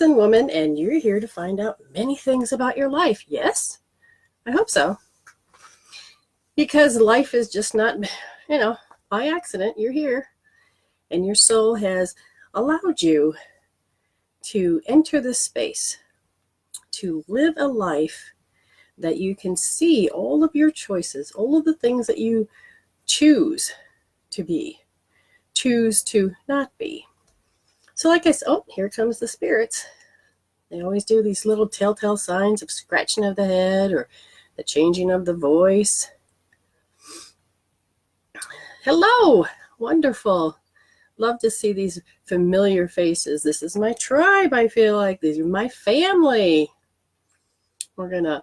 And woman, and you're here to find out many things about your life. Yes? I hope so. Because life is just not, by accident. You're here, and your soul has allowed you to enter this space, to live a life that you can see all of your choices, all of the things that you choose to be, choose to not be. So like I said, oh, here comes the spirits. They always do these little telltale signs of scratching of the head or the changing of the voice. Hello, wonderful. Love to see these familiar faces. This is my tribe, I feel like. These are my family. We're going to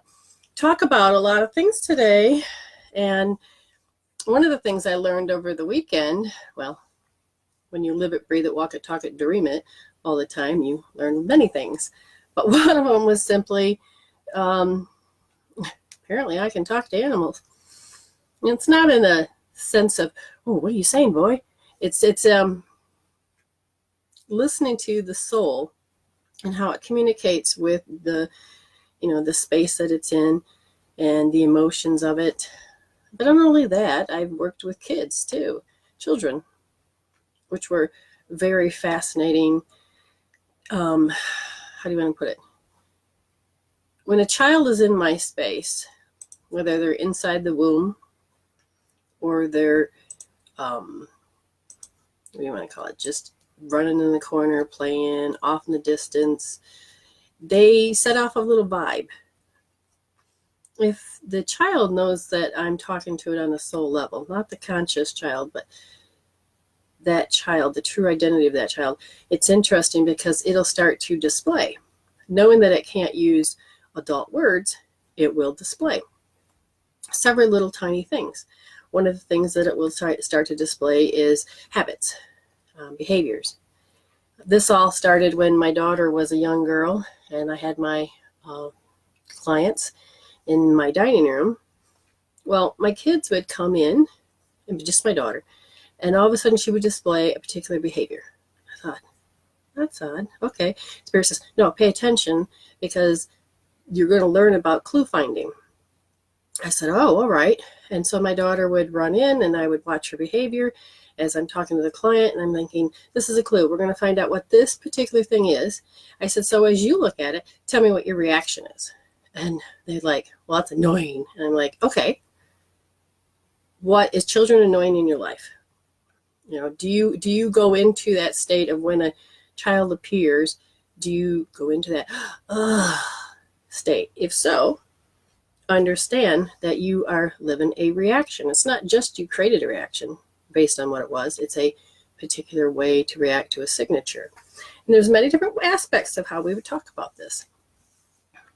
talk about a lot of things today. And one of the things I learned over the weekend, well, when you live it, breathe it, walk it, talk it, dream it all the time, you learn many things. But one of them was simply, apparently I can talk to animals. It's not in a sense of, oh, what are you saying, boy? It's listening to the soul and how it communicates with the space that it's in and the emotions of it. But not only that, I've worked with kids too, children, which were very fascinating. How do you want to put it? When a child is in my space, whether they're inside the womb or they're, what do you want to call it, just running in the corner, playing off in the distance, they set off a little vibe. If the child knows that I'm talking to it on the soul level, not the conscious child, but that child, the true identity of that child, it's interesting because it'll start to display. Knowing that it can't use adult words, it will display several little tiny things. One of the things that it will start to display is habits, behaviors. This all started when my daughter was a young girl and I had my clients in my dining room. Well, my kids would come in, and just my daughter, and all of a sudden she would display a particular behavior. I thought, that's odd. Okay. Spirit says, no, pay attention because you're going to learn about clue finding. I said, oh, all right. And so my daughter would run in and I would watch her behavior as I'm talking to the client, and I'm thinking, this is a clue. We're going to find out what this particular thing is. I said, so as you look at it, tell me what your reaction is. And they're like, well, that's annoying. And I'm like, okay, what is children annoying in your life? Do you go into that state of when a child appears, do you go into that state? If so, understand that you are living a reaction. It's not just you created a reaction based on what it was. It's a particular way to react to a signature. And there's many different aspects of how we would talk about this.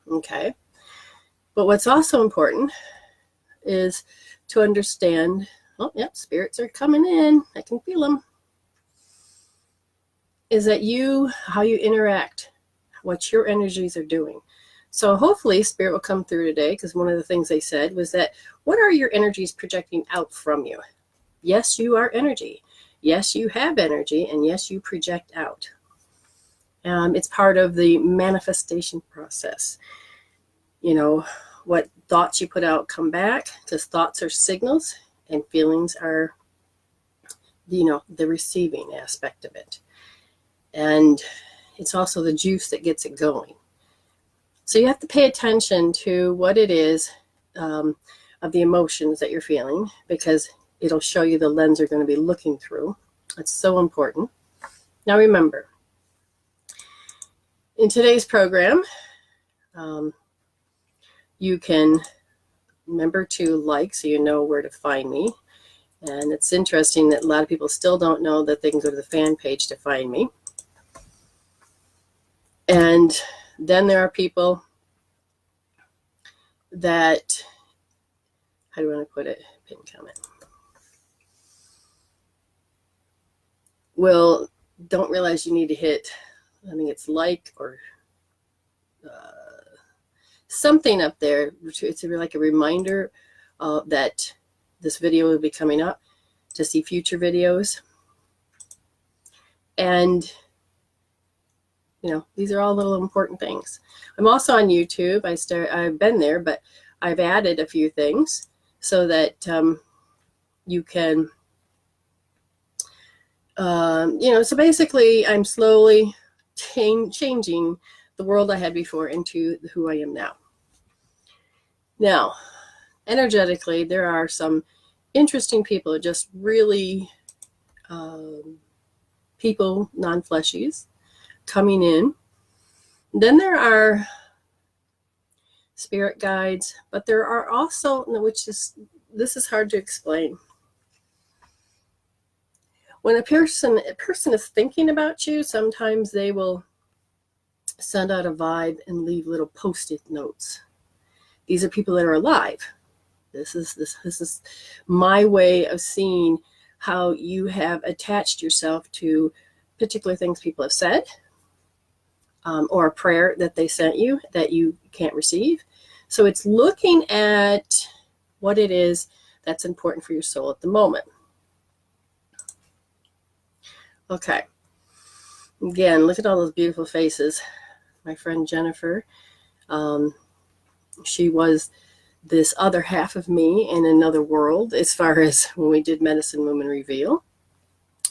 Okay. But what's also important is to understand, oh, yep, spirits are coming in. I can feel them. Is that how you interact, what your energies are doing. So hopefully spirit will come through today, because one of the things they said was that, what are your energies projecting out from you? Yes, you are energy. Yes, you have energy, and yes, you project out. It's part of the manifestation process. What thoughts you put out come back, because thoughts are signals and feelings are, the receiving aspect of it. And it's also the juice that gets it going. So you have to pay attention to what it is of the emotions that you're feeling, because it'll show you the lens you're going to be looking through. It's so important. Now remember, in today's program, you can remember to like so you know where to find me. And it's interesting that a lot of people still don't know that they can go to the fan page to find me. And then there are people that, how do I want to put it? Pin comment. Don't realize you need to hit, I think it's like or something up there. It's like a reminder that this video will be coming up to see future videos. And these are all little important things. I'm also on YouTube. I've been there, but I've added a few things so that you can, so basically I'm slowly changing the world I had before into who I am now. Now, energetically, there are some interesting people, just really people, non-fleshies, coming in. Then there are spirit guides, but there are also, this is hard to explain. When a person is thinking about you, sometimes they will send out a vibe and leave little post-it notes. These are people that are alive. This is my way of seeing how you have attached yourself to particular things people have said, or a prayer that they sent you that you can't receive. So it's looking at what it is that's important for your soul at the moment. Okay. Again, look at all those beautiful faces. My friend Jennifer, she was this other half of me in another world as far as when we did Medicine Woman Reveal.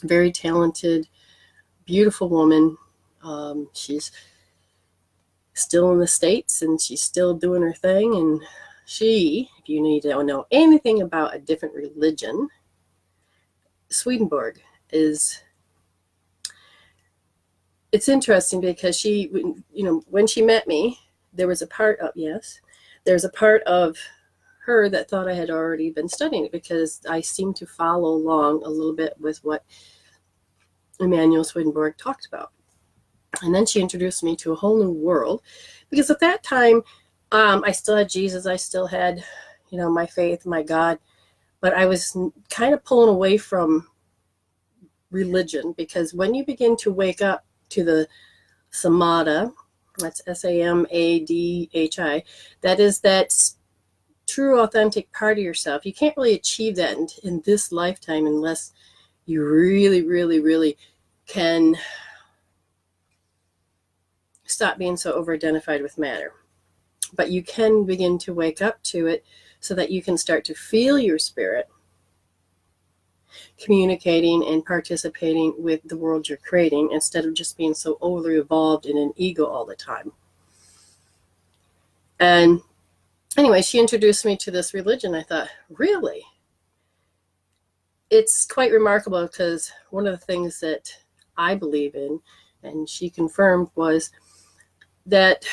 Very talented, beautiful woman. She's still in the States and she's still doing her thing. And she, if you need to know anything about a different religion, Swedenborg is, it's interesting because she, when she met me, there was a part of, there's a part of her that thought I had already been studying it because I seemed to follow along a little bit with what Emanuel Swedenborg talked about. And then she introduced me to a whole new world because at that time, I still had Jesus. I still had, my faith, my God, but I was kind of pulling away from religion because when you begin to wake up to the samadhi, that's Samadhi, that is that true, authentic part of yourself. You can't really achieve that in this lifetime unless you really, really, really can stop being so over-identified with matter. But you can begin to wake up to it so that you can start to feel your spirit communicating and participating with the world you're creating instead of just being so overly involved in an ego all the time. And anyway, she introduced me to this religion. I thought, really? It's quite remarkable because one of the things that I believe in, and she confirmed, was that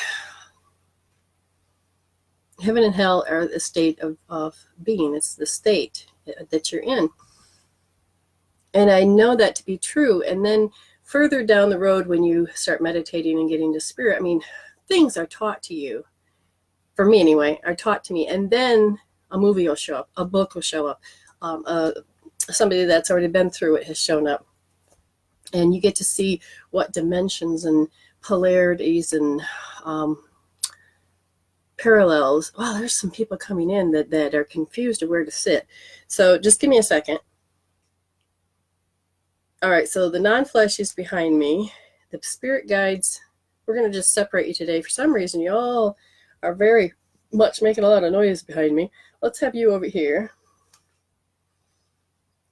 heaven and hell are the state of being. It's the state that you're in. And I know that to be true. And then further down the road, when you start meditating and getting to spirit, things are taught to you. For me anyway, are taught to me. And then a movie will show up, a book will show up, somebody that's already been through it has shown up. And you get to see what dimensions and polarities and parallels. Wow, there's some people coming in that are confused of where to sit. So just give me a second. All right, so the non-flesh is behind me. The spirit guides, we're going to just separate you today. For some reason, you all are very much making a lot of noise behind me. Let's have you over here.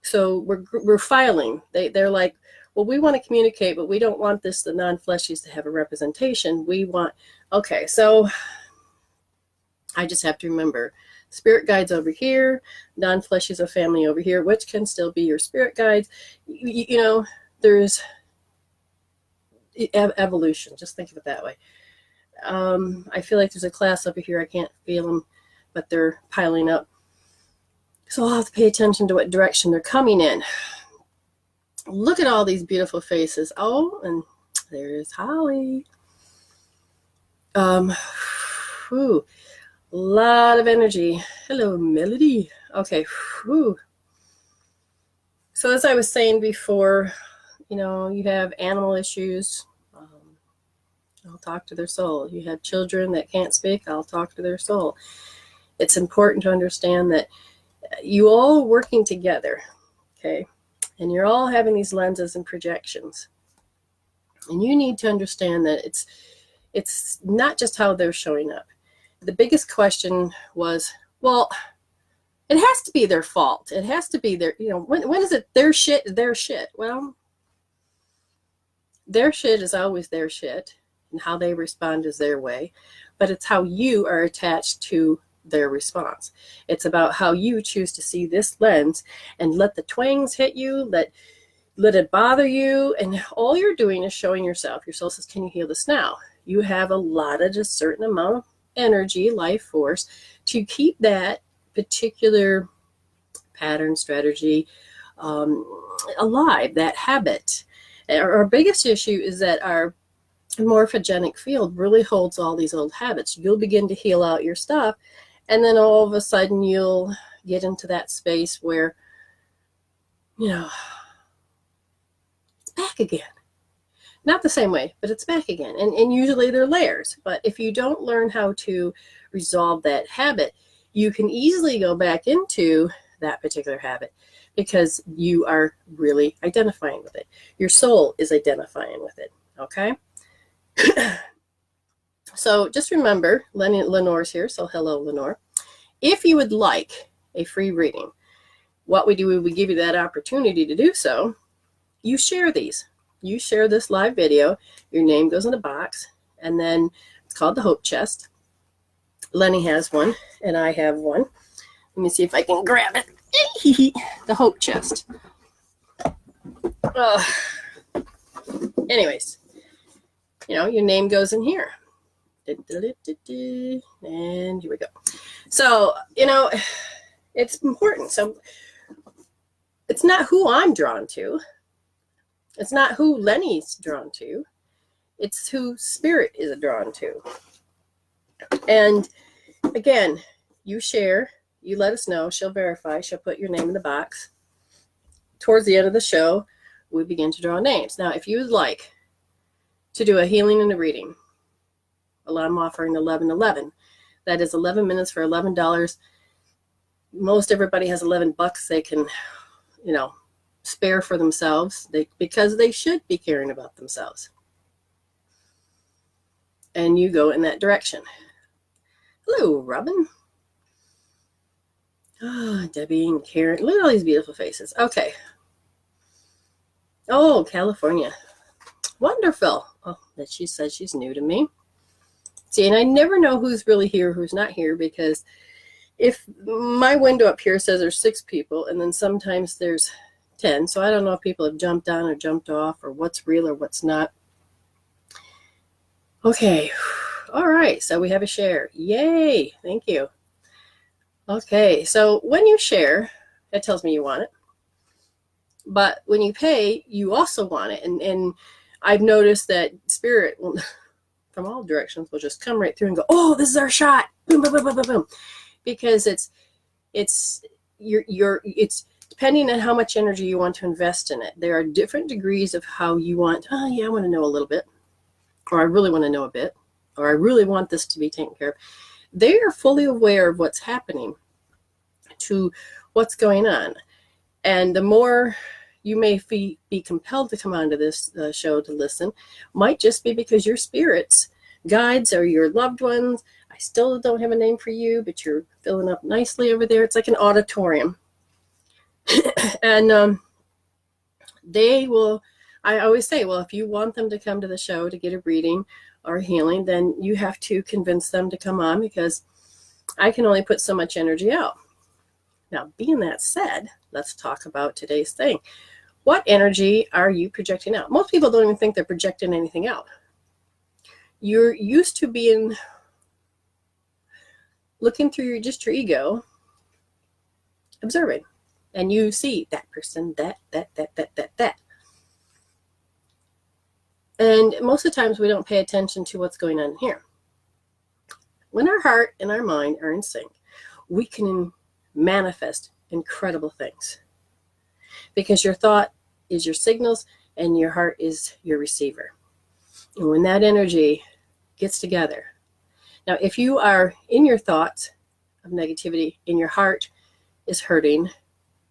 So we're filing. They're like, well, we want to communicate, but we don't want the non-fleshies to have a representation. We want, okay, so I just have to remember, spirit guides over here, non-fleshies of family over here, which can still be your spirit guides. There's evolution. Just think of it that way. I feel like there's a class over here. I can't feel them, but they're piling up. So I'll have to pay attention to what direction they're coming in. Look at all these beautiful faces. Oh, and there's Holly. Whew. A lot of energy. Hello, Melody. Okay. Whew. So as I was saying before, you have animal issues. I'll talk to their soul. You have children that can't speak. I'll talk to their soul. It's important to understand that you all are working together, okay? And you're all having these lenses and projections. And you need to understand that it's not just how they're showing up. The biggest question was, well, it has to be their fault. It has to be their, when is it their shit, their shit? Well, their shit is always their shit, and how they respond is their way, but it's how you are attached to their response. It's about how you choose to see this lens and let the twangs hit you, let it bother you, and all you're doing is showing yourself. Your soul says, can you heal this now? You have allotted a certain amount of energy, life force, to keep that particular pattern, strategy alive, that habit. Our biggest issue is that our morphogenic field really holds all these old habits. You'll begin to heal out your stuff, and then all of a sudden you'll get into that space where, it's back again. Not the same way, but it's back again. And usually they're layers. But if you don't learn how to resolve that habit, you can easily go back into that particular habit because you are really identifying with it. Your soul is identifying with it, okay? So just remember, Lenore's here, so hello, Lenore. If you would like a free reading, what we do, we give you that opportunity to do so. You share these. You share this live video. Your name goes in a box, and then it's called the Hope Chest. Lenny has one, and I have one. Let me see if I can grab it. The Hope Chest. Anyways, your name goes in here. And here we go. So, it's important. So it's not who I'm drawn to. It's not who Lenny's drawn to. It's who Spirit is drawn to. And again, you share, you let us know, she'll verify, she'll put your name in the box. Towards the end of the show, we begin to draw names. Now, if you would like to do a healing and a reading, I'm offering 11-11. That is 11 minutes for $11. Most everybody has $11 they can, spare for themselves because they should be caring about themselves. And you go in that direction. Hello, Robin. Debbie and Karen. Look at all these beautiful faces. Okay. Oh, California. Wonderful. Oh, that she says she's new to me. See, and I never know who's really here, who's not here, because if my window up here says there's 6 people, and then sometimes there's 10, so I don't know if people have jumped on or jumped off, or what's real or what's not. Okay. All right. So we have a share. Yay. Thank you. Okay. So when you share, that tells me you want it. But when you pay, you also want it. And I've noticed that Spirit will, from all directions, will just come right through and go, oh, this is our shot. Boom, boom, boom, boom, boom, boom. Because it's depending on how much energy you want to invest in it. There are different degrees of how you want, I want to know a little bit, or I really want to know a bit, or I really want this to be taken care of. They are fully aware of what's happening, to what's going on. And the more you may be compelled to come onto this show to listen, might just be because your spirits, guides, or your loved ones, I still don't have a name for you, but you're filling up nicely over there. It's like an auditorium. And they will, I always say, well, if you want them to come to the show to get a reading or healing, then you have to convince them to come on, because I can only put so much energy out. Now, being that said, let's talk about today's thing. What energy are you projecting out? Most people don't even think they're projecting anything out. You're used to being, looking through your ego, observing, and you see that person, that. And most of the times we don't pay attention to what's going on here. When our heart and our mind are in sync, we can manifest incredible things, because your thought is your signals and your heart is your receiver. And when that energy gets together, now if you are in your thoughts of negativity and your heart is hurting,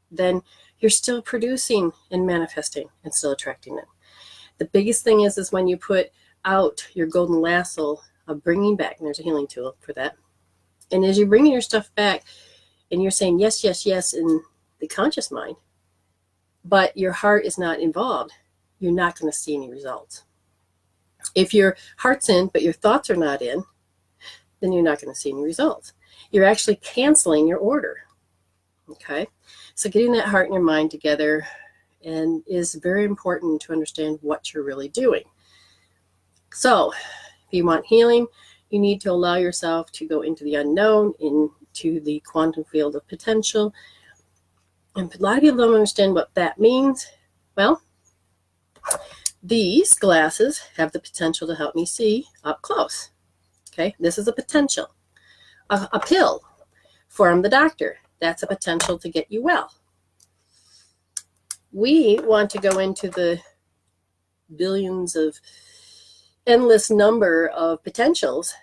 then you're still producing and manifesting and still attracting it. The biggest thing is when you put out your golden lasso of bringing back, and there's a healing tool for that. And as you're bringing your stuff back and you're saying yes, yes, yes in the conscious mind, but your heart is not involved, you're not going to see any results. If your heart's in, but your thoughts are not in, then you're not going to see any results. You're actually canceling your order. Okay? So getting that heart and your mind together and is very important to understand what you're really doing. So if you want healing, you need to allow yourself to go into the unknown, into the quantum field of potential. And a lot of people don't understand what that means. Well, these glasses have the potential to help me see up close. Okay, this is a potential. A pill from the doctor, that's a potential to get you well. We want to go into the billions of endless number of potentials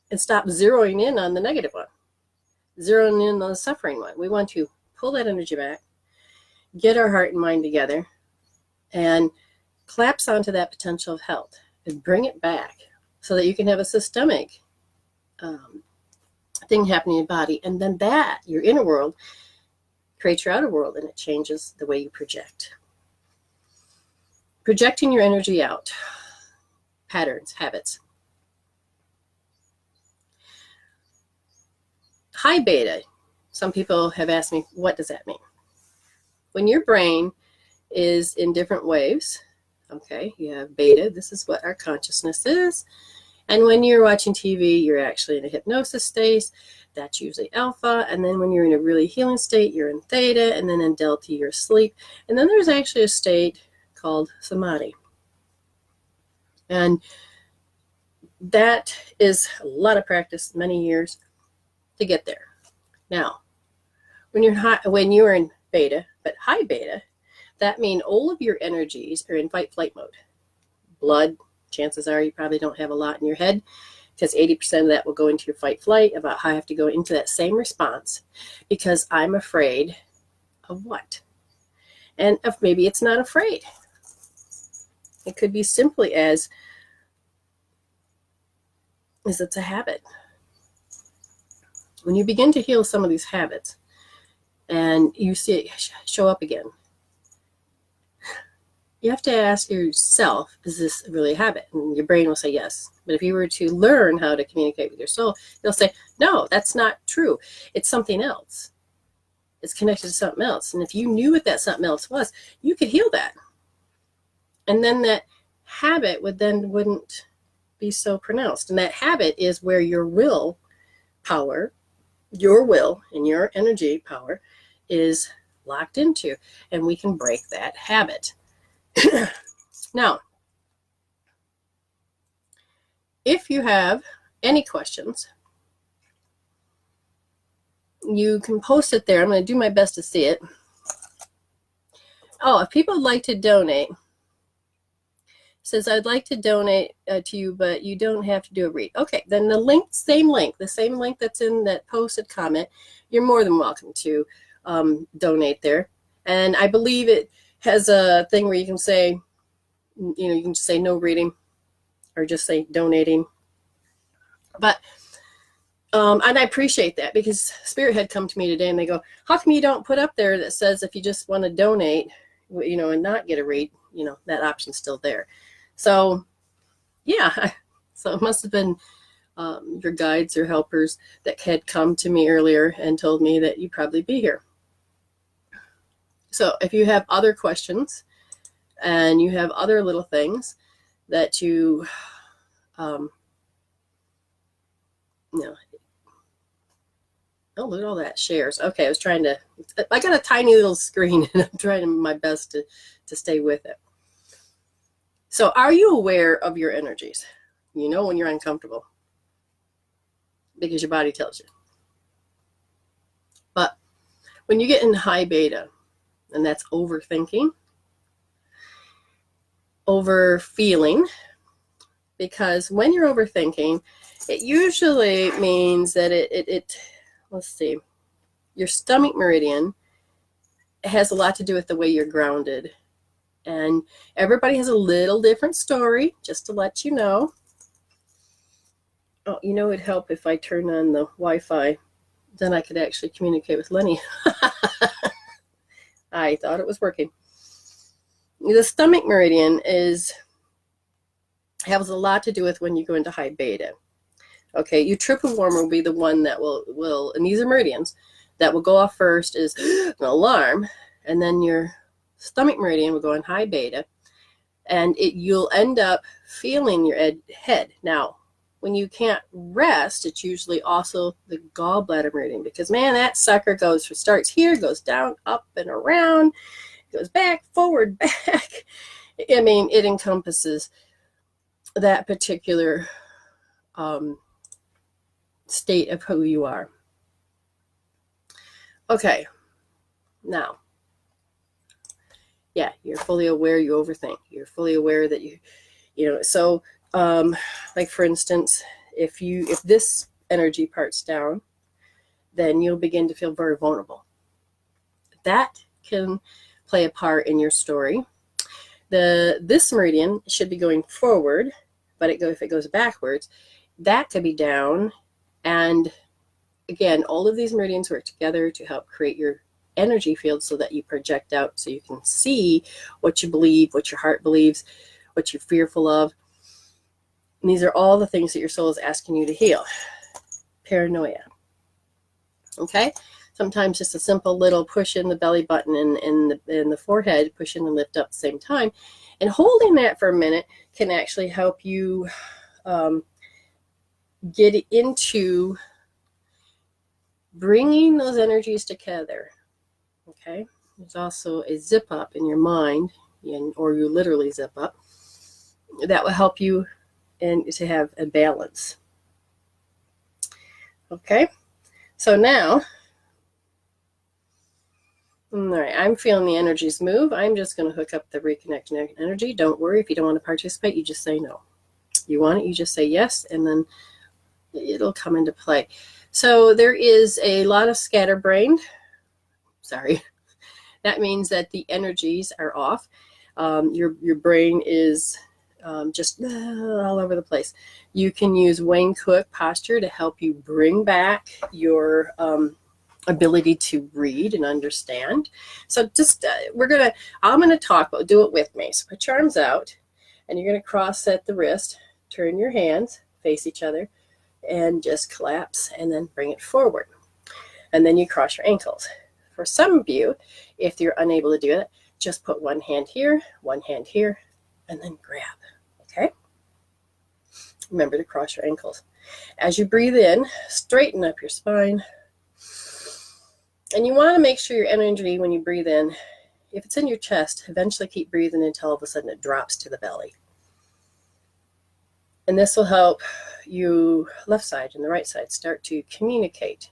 and stop zeroing in on the negative one, zeroing in on the suffering one. We want to pull that energy back, get our heart and mind together, and collapse onto that potential of health and bring it back so that you can have a systemic thing happening in your body. And then that, your inner world, creates your outer world, and it changes the way you project. Projecting your energy out, patterns, habits. High beta, some people have asked me, what does that mean? When your brain is in different waves, okay, you have beta, this is what our consciousness is. And when you're watching TV, you're actually in a hypnosis state. That's usually alpha. And then when you're in a really healing state, you're in theta. And then in delta, you're asleep. And then there's actually a state called samadhi. And that is a lot of practice, many years to get there. Now, when you're in beta, but high beta, that means all of your energies are in fight-flight mode. Blood, chances are you probably don't have a lot in your head, because 80% of that will go into your fight-flight. About how I have to go into that same response because I'm afraid of what? And if maybe it's not afraid. It could be simply as it's a habit. When you begin to heal some of these habits and you see it show up again, you have to ask yourself, is this really a habit? And your brain will say yes. But if you were to learn how to communicate with your soul, you'll say, no, that's not true. It's something else. It's connected to something else. And if you knew what that something else was, you could heal that. And then that habit wouldn't be so pronounced. And that habit is where your will power, your will and your energy power is locked into. And we can break that habit. Now, if you have any questions, you can post it there. I'm going to do my best to see it. Oh, if people would like to donate, says, I'd like to donate to you, but you don't have to do a read. Okay, then the same link that's in that posted comment, you're more than welcome to donate there. And I believe it has a thing where you can say, you can just say no reading or just say donating. But, and I appreciate that, because Spirit had come to me today and they go, how come you don't put up there that says if you just want to donate, and not get a read, that option's still there. So, yeah, so it must have been your guides or helpers that had come to me earlier and told me that you'd probably be here. So if you have other questions and you have other little things that you, oh, look at all that shares. Okay, I got a tiny little screen and I'm trying my best to stay with it. So are you aware of your energies? When you're uncomfortable because your body tells you. But when you get in high beta, and that's overthinking, overfeeling, because when you're overthinking, it usually means that let's see, your stomach meridian has a lot to do with the way you're grounded And everybody has a little different story, just to let you know. Oh, you know, it'd help if I turn on the Wi-Fi. Then I could actually communicate with Lenny. I thought it was working. The stomach meridian has a lot to do with when you go into high beta. Okay, your triple warm will be the one that will, and these are meridians, that will go off first is an alarm, and then your stomach meridian will go in high beta, and you'll end up feeling your head. Now, when you can't rest, it's usually also the gallbladder meridian, because man, that sucker starts here, goes down, up and around, goes back, forward, back. I mean, it encompasses that particular state of who you are. Okay, now, yeah, you're fully aware you overthink. You're fully aware that you know, so like for instance, if this energy part's down, then you'll begin to feel very vulnerable. That can play a part in your story. This meridian should be going forward, but if it goes backwards, that could be down. And again, all of these meridians work together to help create your energy field so that you project out, so you can see what you believe, what your heart believes, what you're fearful of. And these are all the things that your soul is asking you to heal. Paranoia. Okay? Sometimes just a simple little push in the belly button and in the forehead, push in and lift up at the same time. And holding that for a minute can actually help you get into bringing those energies together. Okay? There's also a zip up in your mind, or you literally zip up, that will help you to have a balance. Okay? So now, all right, I'm feeling the energies move. I'm just going to hook up the reconnect energy. Don't worry, if you don't want to participate, you just say no. You want it, you just say yes, and then it'll come into play. So there is a lot of scatterbrained. Sorry. That means that the energies are off. Your brain is just all over the place. You can use Wayne Cook posture to help you bring back your ability to read and understand. So just I'm gonna talk, but do it with me. So put your arms out, and you're gonna cross at the wrist. Turn your hands, face each other, and just collapse, and then bring it forward. And then you cross your ankles. For some of you, if you're unable to do it, just put one hand here, and then grab. Okay? Remember to cross your ankles. As you breathe in, straighten up your spine. And you want to make sure your energy, when you breathe in, if it's in your chest, eventually keep breathing until all of a sudden it drops to the belly. And this will help you, left side and the right side, start to communicate.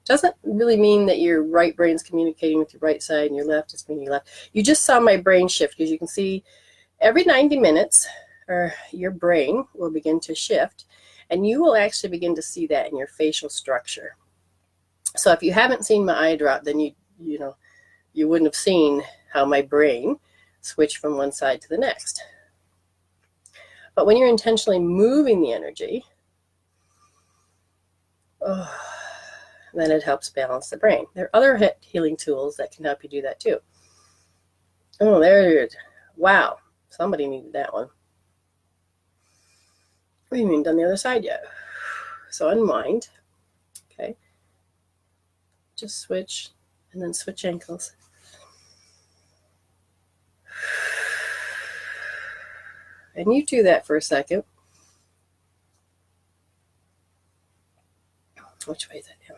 Doesn't really mean that your right brain's communicating with your right side and your left is communicating left. You just saw my brain shift, because you can see every 90 minutes your brain will begin to shift, and you will actually begin to see that in your facial structure. So if you haven't seen my eye drop, then you wouldn't have seen how my brain switched from one side to the next. But when you're intentionally moving the energy, then it helps balance the brain. There are other healing tools that can help you do that too. Oh, there it is. Wow. Somebody needed that one. We haven't even done the other side yet. So unwind. Okay. Just switch, and then switch ankles. And you do that for a second. Which way is that down?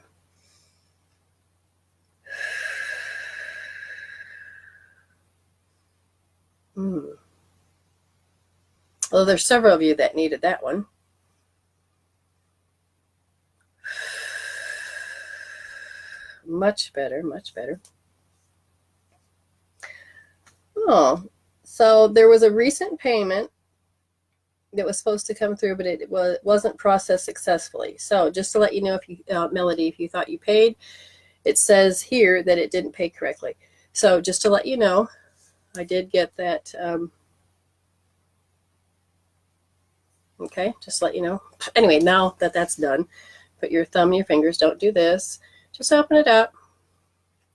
Well, there's several of you that needed that one. Much better, much better. Oh, so there was a recent payment that was supposed to come through, but it wasn't processed successfully. So just to let you know, if you Melody, if you thought you paid, it says here that it didn't pay correctly. So just to let you know, I did get that. Okay, just let you know. Anyway, now that that's done, put your thumb in your fingers. Don't do this. Just open it up.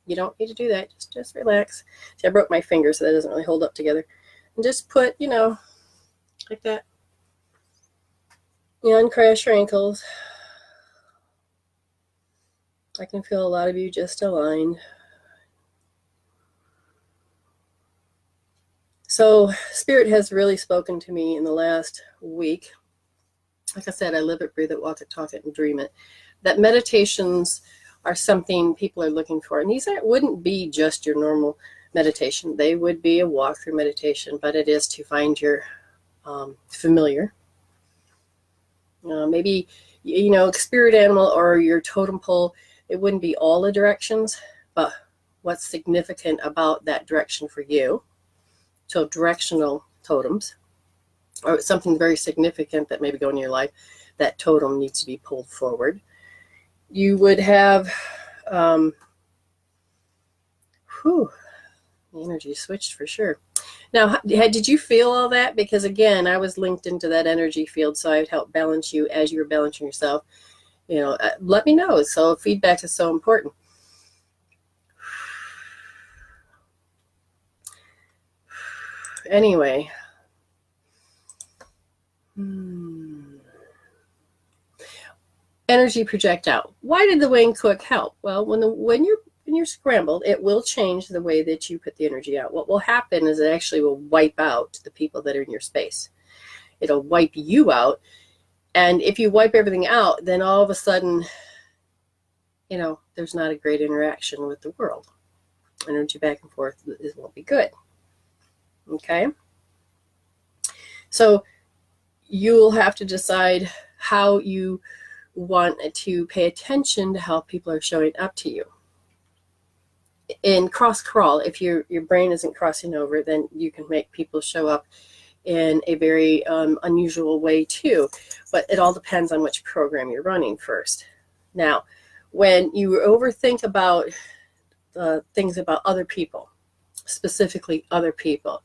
You don't need to do that. Just relax. See, I broke my finger, so that doesn't really hold up together. And just put, like that. Uncross your ankles. I can feel a lot of you just aligned. So Spirit has really spoken to me in the last week. Like I said, I live it, breathe it, walk it, talk it, and dream it. That meditations are something people are looking for. And these wouldn't be just your normal meditation. They would be a walk-through meditation, but it is to find your familiar. Maybe, spirit animal or your totem pole. It wouldn't be all the directions, but what's significant about that direction for you. So directional totems, or something very significant that may be going in your life, that totem needs to be pulled forward. You would have, the energy switched for sure. Now, did you feel all that? Because again, I was linked into that energy field, so I'd help balance you as you're balancing yourself. Let me know. So feedback is so important. Anyway. Energy project out. Why did the Wayne Cook help? Well, when you're scrambled, it will change the way that you put the energy out. What will happen is it actually will wipe out the people that are in your space. It'll wipe you out. And if you wipe everything out, then all of a sudden, there's not a great interaction with the world. Energy back and forth won't be good. Okay? So you'll have to decide how you want to pay attention to how people are showing up to you. In cross crawl, if your brain isn't crossing over, then you can make people show up in a very unusual way too. But it all depends on which program you're running first. Now, when you overthink about things about other people, specifically other people,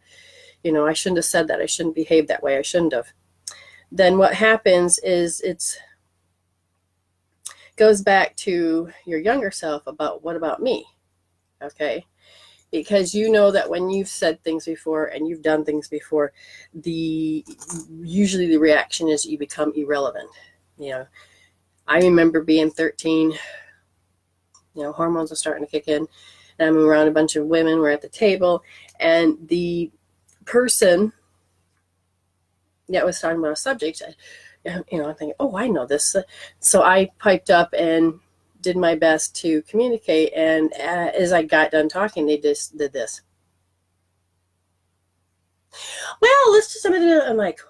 I shouldn't have said that. I shouldn't behave that way. I shouldn't have. Then what happens is goes back to your younger self about what about me? Okay? Because you know that when you've said things before and you've done things before, usually the reaction is you become irrelevant. I remember being 13, hormones are starting to kick in, and I'm around a bunch of women. We're at the table, and the person that was talking about a subject, I'm thinking, oh, I know this. So I piped up and did my best to communicate. And as I got done talking, they just did this. Well, let's do something. I'm like,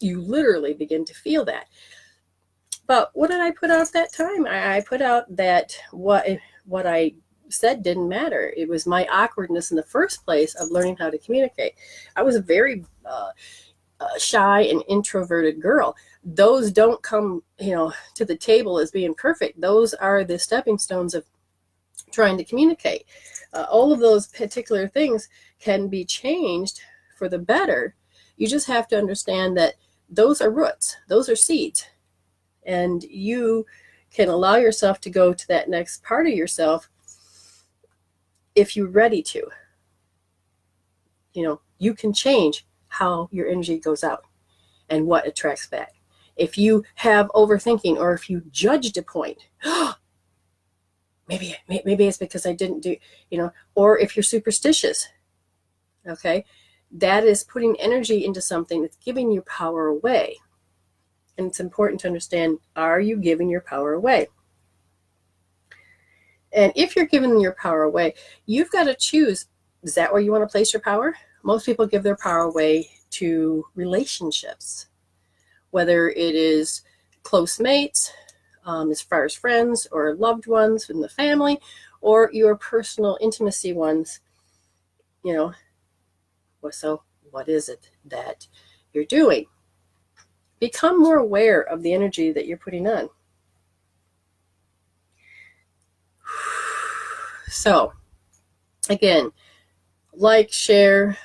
you literally begin to feel that. But what did I put out at that time? I put out that what I said didn't matter. It was my awkwardness in the first place of learning how to communicate. I was a very shy and introverted girl. Those don't come, to the table as being perfect. Those are the stepping stones of trying to communicate. All of those particular things can be changed for the better. You just have to understand that those are roots. Those are seeds. And you can allow yourself to go to that next part of yourself if you're ready to. You can change how your energy goes out and what attracts back. If you have overthinking, or if you judged a point, maybe it's because I didn't do, or if you're superstitious, okay, that is putting energy into something that's giving your power away. And it's important to understand, are you giving your power away? And if you're giving your power away, you've got to choose, is that where you want to place your power? Most people give their power away to relationships, whether it is close mates, as far as friends or loved ones in the family, or your personal intimacy ones. So what is it that you're doing? Become more aware of the energy that you're putting on. So, again, Like, share.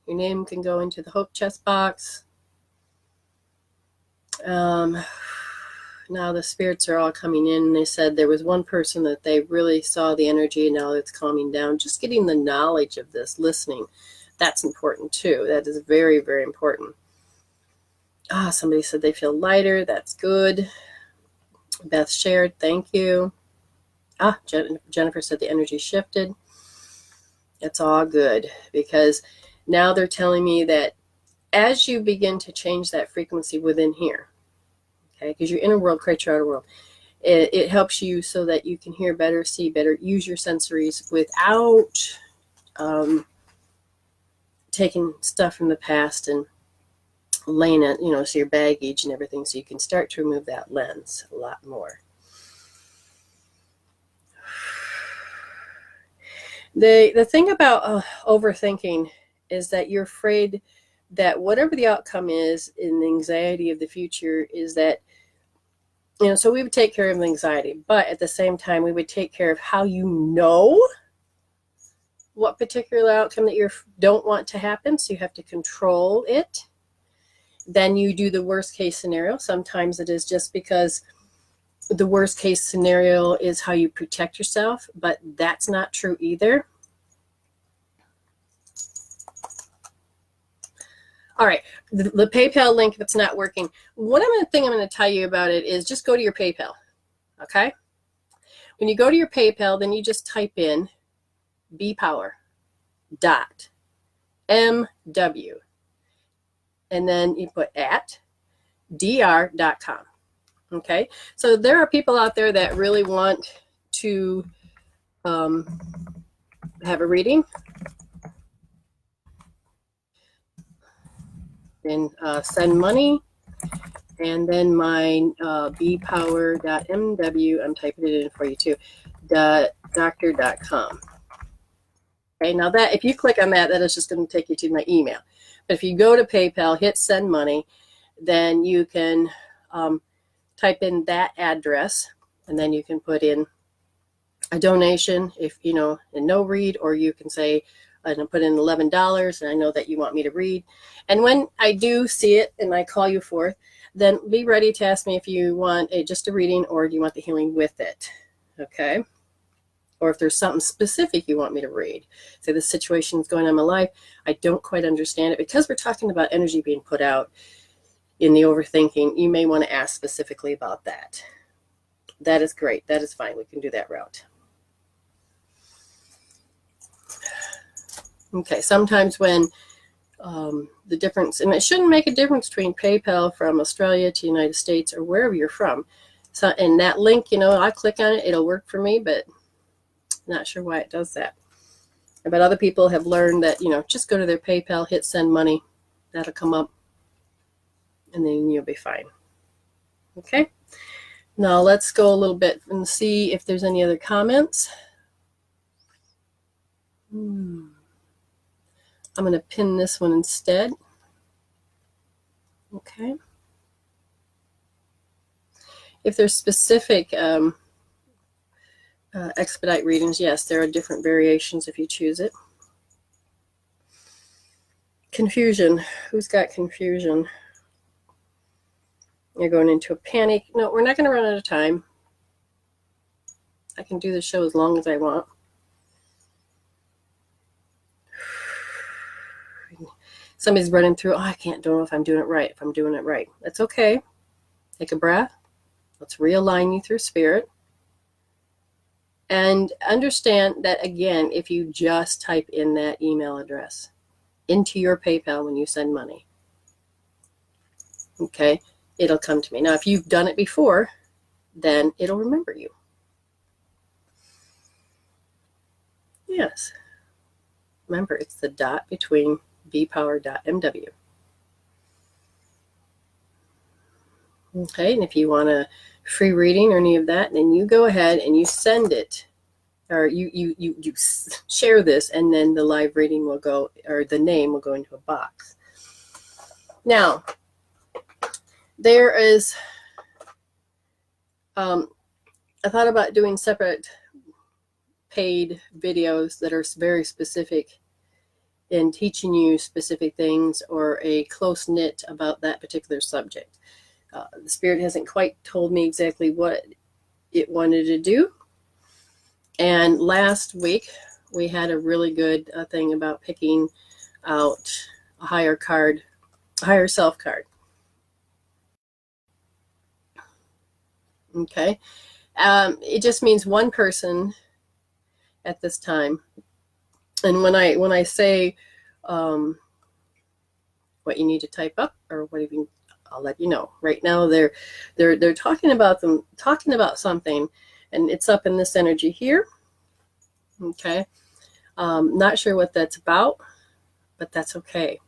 Your name can go into the hope chest box. Now the spirits are all coming in, and they said there was one person that they really saw the energy, and now it's calming down. Just getting the knowledge of this, listening, that's important too. That is very, very important. Somebody said they feel lighter. That's good. Beth shared, thank you. Jennifer said the energy shifted. It's all good, because now they're telling me that as you begin to change that frequency within here, okay, because your inner world creates your outer world, it helps you so that you can hear better, see better, use your sensories without taking stuff from the past and laying it, so your baggage and everything, so you can start to remove that lens a lot more. The thing about overthinking is that you're afraid that whatever the outcome is in the anxiety of the future is that, so we would take care of the anxiety, but at the same time, we would take care of how what particular outcome that you don't want to happen. So you have to control it. Then you do the worst case scenario. Sometimes it is just because the worst case scenario is how you protect yourself, but that's not true either. All right, the PayPal link, if it's not working, one thing I'm going to tell you about it is just go to your PayPal, okay? When you go to your PayPal, then you just type in bpower.mw, and then you put at dr.com, okay? So there are people out there that really want to have a reading, and send money, and then my bpower.mw, I'm typing it in for you too, doctor.com. Okay, now that if you click on that is just going to take you to my email. But if you go to PayPal, hit send money, then you can type in that address, and then you can put in a donation if and no read, or you can say, and put in $11, and I know that you want me to read. And when I do see it and I call you forth, then be ready to ask me if you want just a reading, or do you want the healing with it, okay? Or if there's something specific you want me to read. Say the situation is going on in my life, I don't quite understand it. Because we're talking about energy being put out in the overthinking, you may want to ask specifically about that. That is great. That is fine. We can do that route. Okay, sometimes when the difference, and it shouldn't make a difference between PayPal from Australia to United States or wherever you're from. So, and that link, I click on it, it'll work for me, but not sure why it does that. But other people have learned that, just go to their PayPal, hit send money, that'll come up, and then you'll be fine. Okay, now let's go a little bit and see if there's any other comments. I'm going to pin this one instead. Okay. If there's specific expedite readings, yes, there are different variations if you choose it. Confusion. Who's got confusion? You're going into a panic. No, we're not going to run out of time. I can do the show as long as I want. Somebody's running through, I don't know if I'm doing it right, if I'm doing it right. That's okay. Take a breath. Let's realign you through spirit. And understand that, again, if you just type in that email address into your PayPal when you send money, okay, it'll come to me. Now, if you've done it before, then it'll remember you. Yes. Remember, it's the dot between bpower.mw. Okay, and if you want a free reading or any of that, then you go ahead and you send it, or you share this, and then the live reading will go, or the name will go into a box. Now, there is, I thought about doing separate paid videos that are very specific in teaching you specific things or a close knit about that particular subject. The Spirit hasn't quite told me exactly what it wanted to do. And last week we had a really good thing about picking out a higher self card. Okay. It just means one person at this time. And when I say what you need to type up or what you, I'll let you know. Right now they're talking about something, and it's up in this energy here. Okay. Not sure what that's about, but that's okay.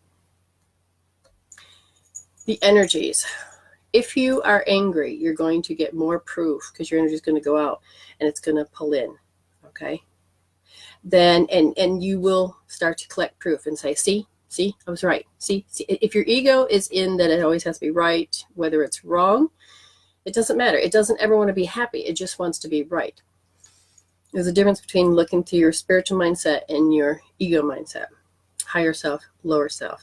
The energies. If you are angry, you're going to get more proof because your energy is going to go out and it's going to pull in. Okay. Then, and you will start to collect proof and say, see, I was right. See, if your ego is in that it always has to be right, whether it's wrong, it doesn't matter. It doesn't ever want to be happy. It just wants to be right. There's a difference between looking to your spiritual mindset and your ego mindset. Higher self, lower self.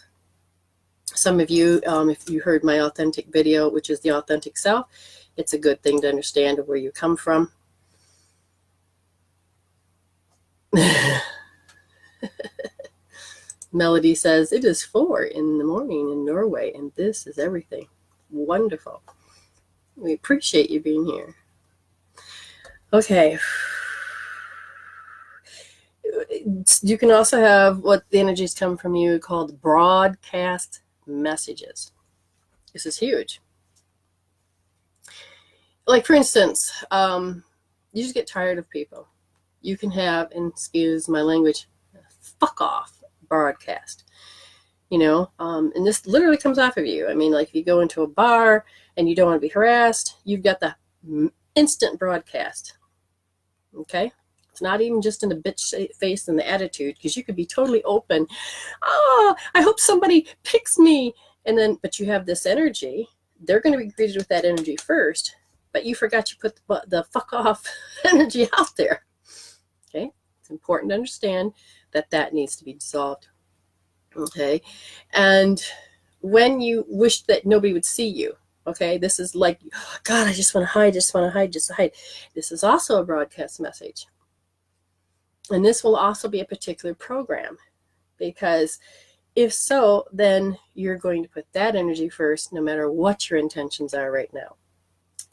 Some of you, if you heard my authentic video, which is the authentic self, it's a good thing to understand where you come from. Melody says, it is 4 in the morning in Norway, and this is everything. Wonderful. We appreciate you being here. Okay. You can also have what the energies come from you called broadcast messages. This is huge. Like, for instance, you just get tired of people. You can have, and excuse my language, fuck off broadcast. And this literally comes off of you. I mean, like if you go into a bar and you don't want to be harassed, you've got the instant broadcast. Okay? It's not even just in the bitch face and the attitude, because you could be totally open. Oh, I hope somebody picks me. But you have this energy. They're going to be greeted with that energy first, but you forgot you put the fuck off energy out there. Okay? It's important to understand that needs to be dissolved. Okay? And when you wish that nobody would see you, okay, this is like, God, I just want to hide, just hide. This is also a broadcast message. And this will also be a particular program, because if so, then you're going to put that energy first, no matter what your intentions are right now.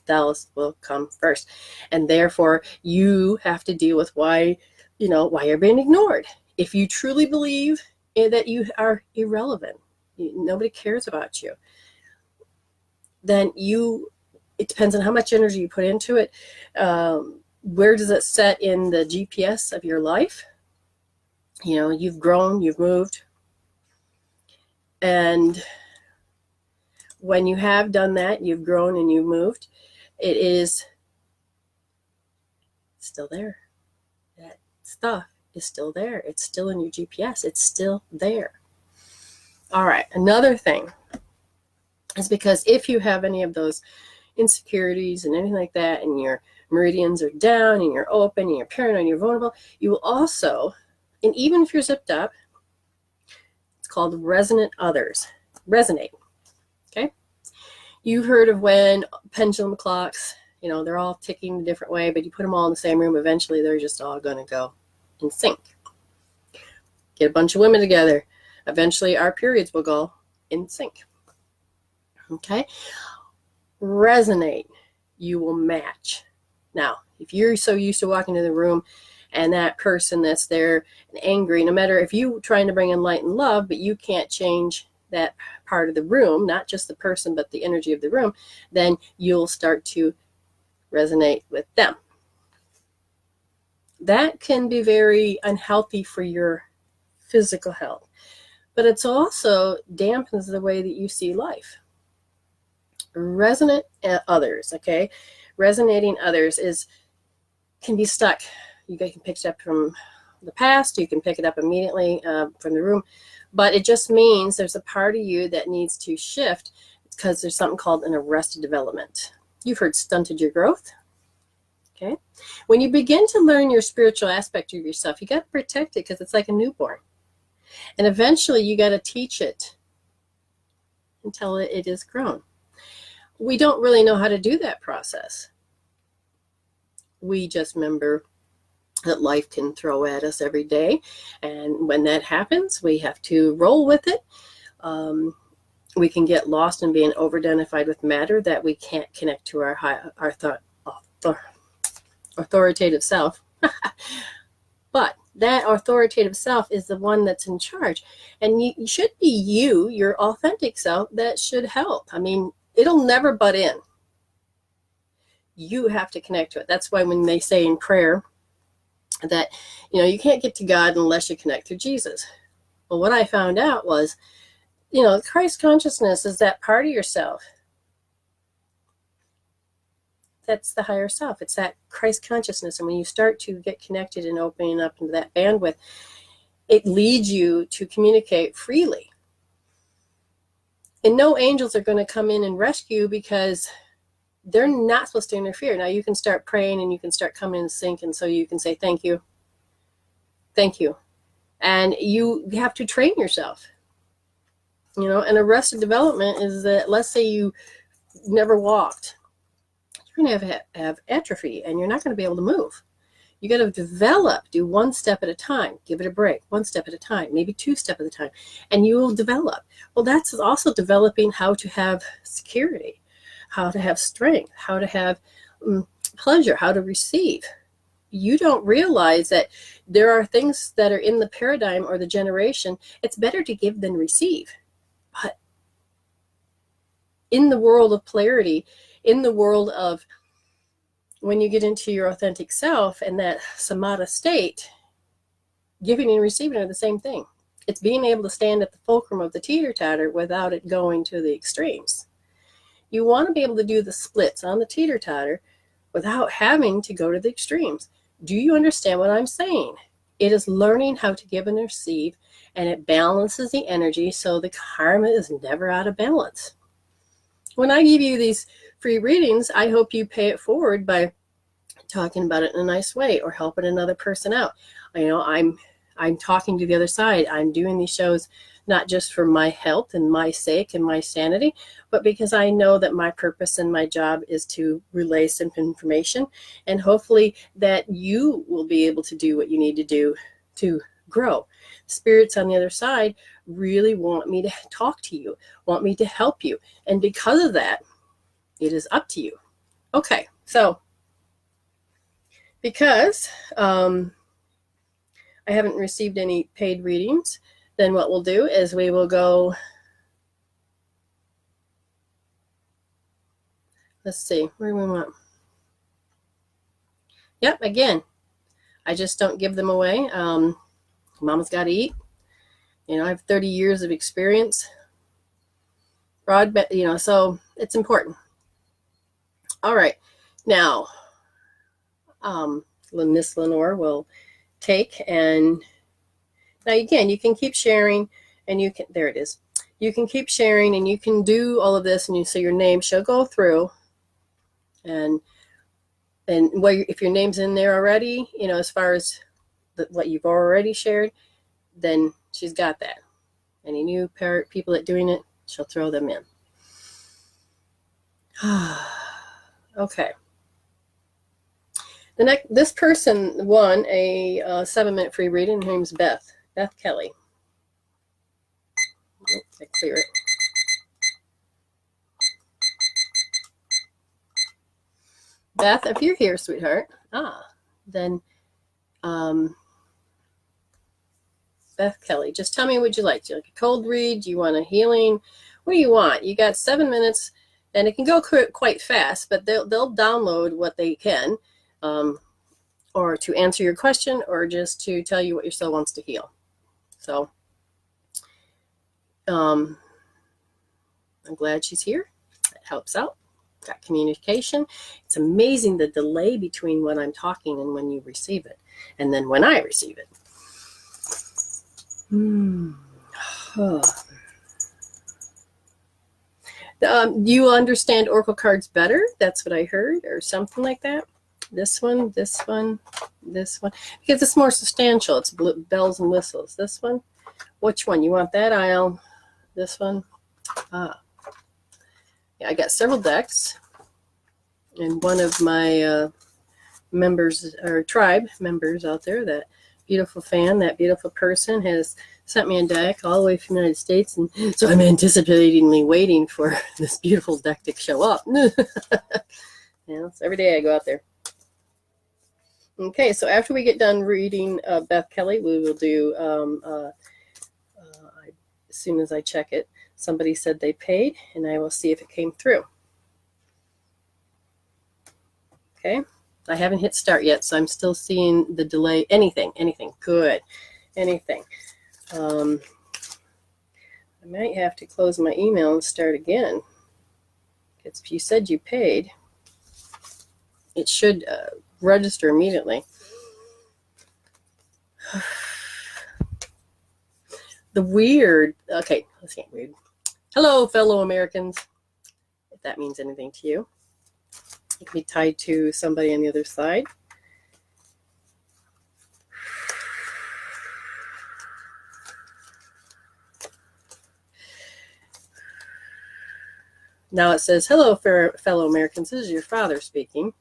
Those will come first. And therefore, you have to deal with why you're being ignored. If you truly believe that you are irrelevant, nobody cares about you, then it depends on how much energy you put into it. Where does it set in the GPS of your life? You've grown, you've moved. And when you have done that, you've grown and you've moved, it is still there. That stuff is still there. It's still in your GPS. It's still there. All right. Another thing is, because if you have any of those insecurities and anything like that, and your meridians are down and you're open and you're paranoid and you're vulnerable, you will also, and even if you're zipped up, it's called resonate others. Resonate. Okay? You've heard of when pendulum clocks, they're all ticking a different way, but you put them all in the same room, eventually they're just all going to go in sync. Get a bunch of women together, eventually our periods will go in sync. Okay? Resonate. You will match. Now, if you're so used to walking into the room and that person that's there and angry, no matter if you're trying to bring in light and love, but you can't change that part of the room, not just the person, but the energy of the room, then you'll start to resonate with them. That can be very unhealthy for your physical health, but it's also dampens the way that you see life. Resonate others, okay? Resonating others can be stuck. You can pick it up from the past, you can pick it up immediately from the room, but it just means there's a part of you that needs to shift, because there's something called an arrested development. You've heard stunted your growth. Okay? When you begin to learn your spiritual aspect of yourself, you got to protect it, because it's like a newborn. And eventually you got to teach it until it is grown. We don't really know how to do that process. We just remember that life can throw at us every day. And when that happens, we have to roll with it. We can get lost in being over-identified with matter that we can't connect to our authoritative self. But that authoritative self is the one that's in charge. And you should be your authentic self, that should help. I mean, it'll never butt in. You have to connect to it. That's why when they say in prayer that, you can't get to God unless you connect through Jesus. Well, what I found out was, Christ consciousness is that part of yourself. That's the higher self. It's that Christ consciousness. And when you start to get connected and opening up into that bandwidth, it leads you to communicate freely. And no angels are going to come in and rescue, because they're not supposed to interfere. Now you can start praying and you can start coming in sync, and so you can say, thank you. Thank you. And you have to train yourself. And arrested development is that, let's say you never walked. You're going to have atrophy, and you're not going to be able to move. You got to develop, do one step at a time, give it a break, one step at a time, maybe 2 steps at a time, and you will develop. Well, that's also developing how to have security, how to have strength, how to have pleasure, how to receive. You don't realize that there are things that are in the paradigm or the generation. It's better to give than receive. But in the world of polarity, in the world of when you get into your authentic self and that samatha state, giving and receiving are the same thing. It's being able to stand at the fulcrum of the teeter-totter without it going to the extremes. You want to be able to do the splits on the teeter-totter without having to go to the extremes. Do you understand what I'm saying? It is learning how to give and receive, and it balances the energy so the karma is never out of balance. When I give you these free readings, I hope you pay it forward by talking about it in a nice way or helping another person out. I'm talking to the other side. I'm doing these shows not just for my health and my sake and my sanity, but because I know that my purpose and my job is to relay some information, and hopefully that you will be able to do what you need to do to grow. Spirits on the other side really want me to talk to you, want me to help you. And because of that, it is up to you. Okay, so because I haven't received any paid readings, then what we'll do is we will go, let's see, where do we want? Yep, again, I just don't give them away. Mama's got to eat. I have 30 years of experience. So it's important. All right. Now, Miss Lenore will take, and now again, you can keep sharing, and you can, there it is. You can keep sharing, and you can do all of this, and so your name shall go through, and if your name's in there already, as far as what you've already shared, then she's got that. Any new people that doing it, she'll throw them in. Okay. This person won a 7-minute free reading. Her name's Beth Kelly. Oops, I clear it. Beth, if you're here, sweetheart, then Beth Kelly, just tell me what you like. Do you like a cold read? Do you want a healing? What do you want? You got 7 minutes, and it can go quite fast, but they'll download what they can, or to answer your question, or just to tell you what your soul wants to heal. So I'm glad she's here. That helps out. Got communication. It's amazing the delay between when I'm talking and when you receive it, and then when I receive it. You understand Oracle cards better? That's what I heard, or something like that. This one, this one, this one, because it's more substantial. It's bells and whistles. This one, Which one? You want that aisle? This one? Ah. Yeah, I got several decks. And one of my members, or tribe members out there, that beautiful fan, that beautiful person, has sent me a deck all the way from the United States. And so I'm anticipatingly waiting for this beautiful deck to show up. So every day I go out there. Okay, so after we get done reading Beth Kelly, we will do, as soon as I check it, somebody said they paid, and I will see if it came through. Okay, I haven't hit start yet, so I'm still seeing the delay. Anything, good, anything. I might have to close my email and start again. Because if you said you paid, it should register immediately. Okay, let's get weird. Hello, fellow Americans, if that means anything to you. It can be tied to somebody on the other side. Now it says, hello, fellow Americans. This is your father speaking.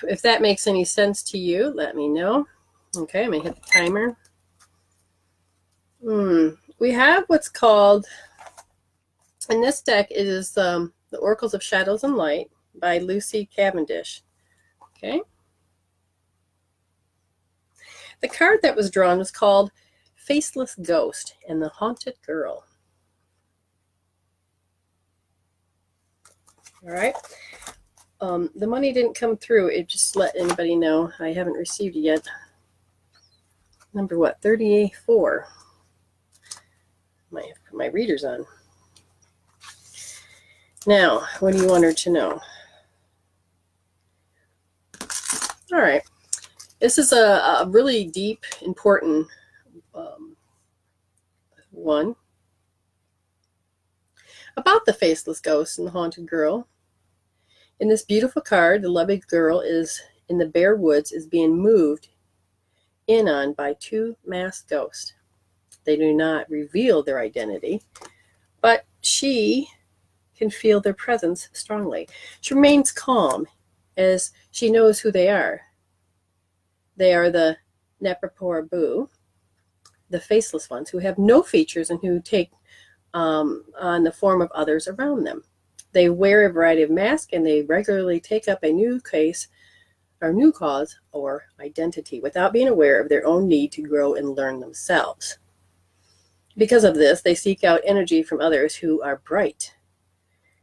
If that makes any sense to you, let me know. Okay, I'm going to hit the timer. We have what's called, in this deck, it is the Oracles of Shadows and Light by Lucy Cavendish. Okay. The card that was drawn was called Faceless Ghost and the Haunted Girl. All right. The money didn't come through. It just let anybody know. I haven't received it yet. Number what? 34. Might have to put my readers on. Now, what do you want her to know? All right. This is a really deep, important one about the faceless ghost and the haunted girl. In this beautiful card, the lovely girl is in the bare woods, is being moved in on by two masked ghosts. They do not reveal their identity, but she can feel their presence strongly. She remains calm as she knows who they are. They are the Empower2bu, the faceless ones, who have no features and who take on the form of others around them. They wear a variety of masks, and they regularly take up a new case or new cause or identity without being aware of their own need to grow and learn themselves. Because of this, they seek out energy from others who are bright,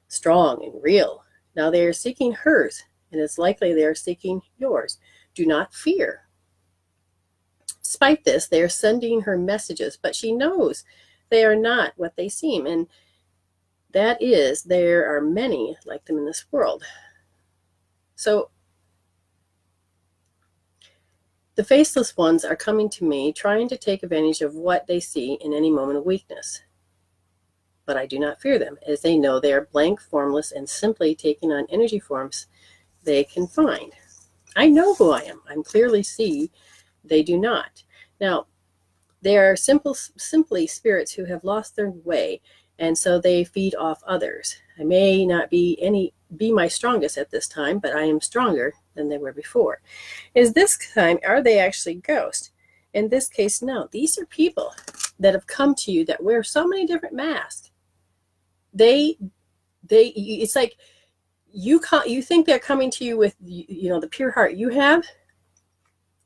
strong, and real. Now they are seeking hers, and it's likely they are seeking yours. Do not fear. Despite this, they are sending her messages, but she knows they are not what they seem, and that is, there are many like them in this world. So the faceless ones are coming to me, trying to take advantage of what they see in any moment of weakness. But I do not fear them, as they know they are blank, formless, and simply taking on energy forms they can find. I know who I am. I clearly see they do not. Now, they are simply spirits who have lost their way, and so they feed off others. I may not be my strongest at this time, but I am stronger than they were before. Is this time, are they actually ghosts? In this case, no. These are people that have come to you that wear so many different masks. It's like you think they're coming to you with, the pure heart you have.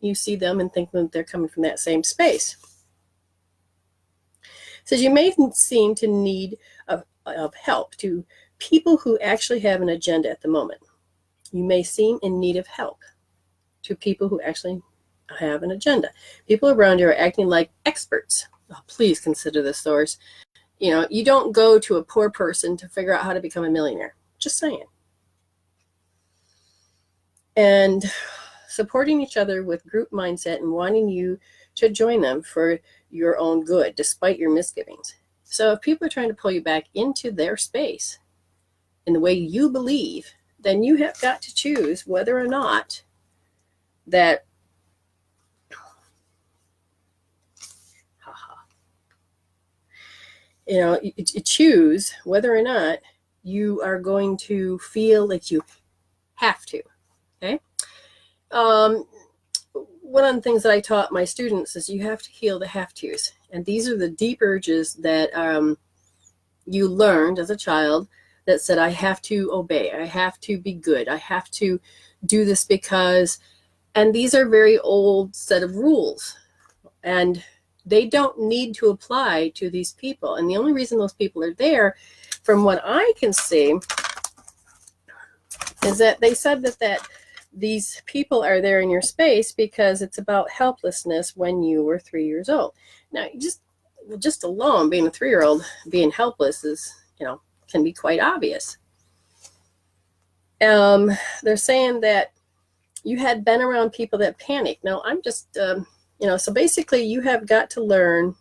You see them and think that they're coming from that same space. Says you may seem to need of help to people who actually have an agenda at the moment. You may seem in need of help to people who actually have an agenda. People around you are acting like experts. Oh, please consider this source. You don't go to a poor person to figure out how to become a millionaire. Just saying. And supporting each other with group mindset and wanting you to join them for your own good, despite your misgivings. So if people are trying to pull you back into their space in the way you believe, then you have got to choose whether or not that you choose whether or not you are going to feel like you have to. Okay. One of the things that I taught my students is you have to heal the have tos. And these are the deep urges that you learned as a child that said, I have to obey. I have to be good. I have to do this because, and these are very old set of rules. And they don't need to apply to these people. And the only reason those people are there, from what I can see, is that they said that these people are there in your space because it's about helplessness when you were 3 years old. Now, just alone being a 3-year-old, being helpless is, can be quite obvious. They're saying that you had been around people that panic. Now, I'm just, so basically you have got to learn.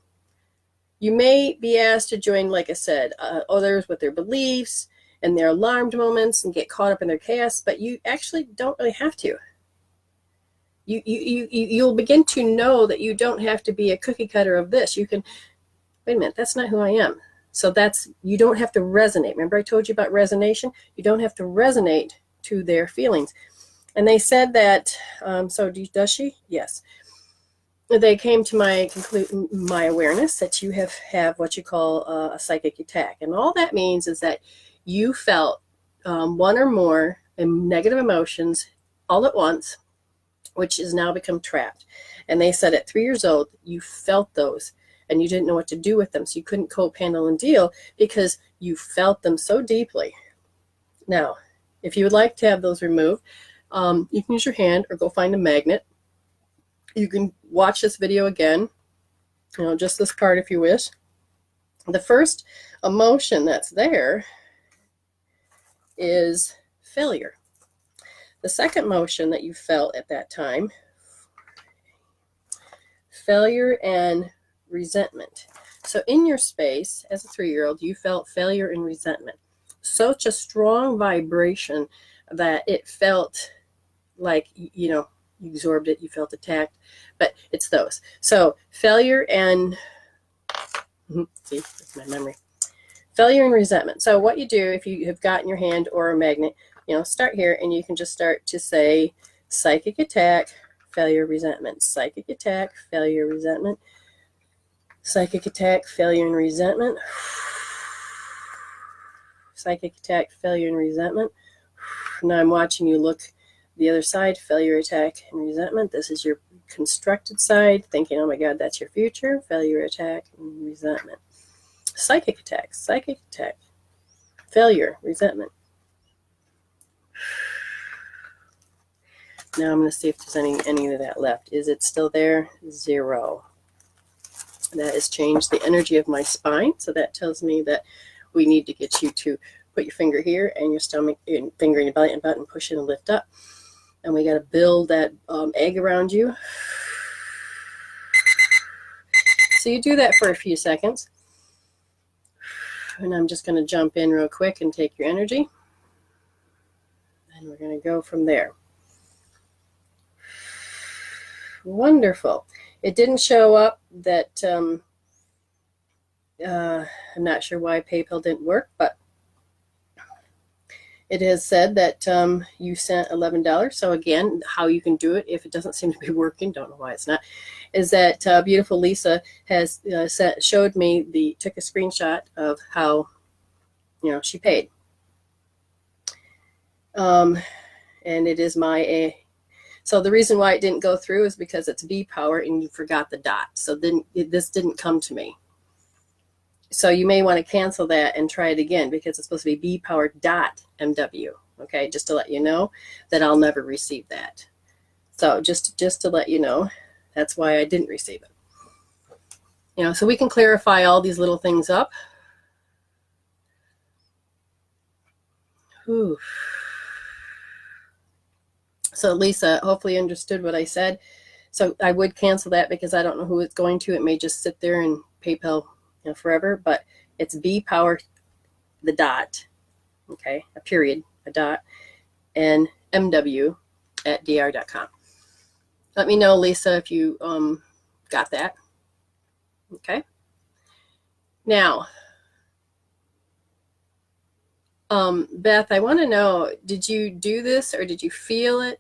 You may be asked to join, like I said, others with their beliefs and their alarmed moments and get caught up in their chaos, but you actually don't really have to. You'll begin to know that you don't have to be a cookie cutter of this. You can, wait a minute, that's not who I am. So you don't have to resonate. Remember I told you about resonation? You don't have to resonate to their feelings. And they said that, does she? Yes. They came to my awareness that you have what you call a psychic attack. And all that means is that you felt one or more negative emotions all at once, which has now become trapped. And they said at 3 years old, you felt those and you didn't know what to do with them. So you couldn't cope, handle, and deal because you felt them so deeply. Now, if you would like to have those removed, you can use your hand or go find a magnet. You can watch this video again, just this part if you wish. The first emotion that's there is failure. The second emotion that you felt at that time, failure and resentment. So in your space as a 3-year-old, you felt failure and resentment. Such a strong vibration that it felt like, you absorbed it, you felt attacked, but it's those. So failure and, see, that's my memory. Failure and resentment. So what you do if you have gotten your hand or a magnet, start here and you can just start to say psychic attack, failure, resentment, psychic attack, failure, resentment, psychic attack, failure, and resentment, psychic attack, failure, and resentment. Now I'm watching you look the other side, failure, attack, and resentment. This is your constructed side, thinking, oh my God, that's your future, failure, attack, and resentment. Psychic attack, failure, resentment. Now I'm going to see if there's any of that left. Is it still there? 0. That has changed the energy of my spine. So that tells me that we need to get you to put your finger here and your stomach, and finger in your belly and butt, and push it and lift up. And we got to build that egg around you. So you do that for a few seconds. And I'm just going to jump in real quick and take your energy. And we're going to go from there. Wonderful. It didn't show up that, I'm not sure why PayPal didn't work, but it has said that you sent $11. So again, how you can do it if it doesn't seem to be working, don't know why it's not, is that beautiful Lisa has showed me, took a screenshot of how, she paid. And it is so the reason why it didn't go through is because it's B power and you forgot the dot. So then this didn't come to me. So you may want to cancel that and try it again because it's supposed to be bpower.mw. Okay, just to let you know that I'll never receive that. So just to let you know, that's why I didn't receive it. So we can clarify all these little things up. Whew. So Lisa, hopefully you understood what I said. So I would cancel that because I don't know who it's going to. It may just sit there and PayPal forever, but it's B power, the dot, okay, a period, a dot, and MW at dr.com. Let me know, Lisa, if you got that. Okay. Now, Beth, I want to know, did you do this or did you feel it?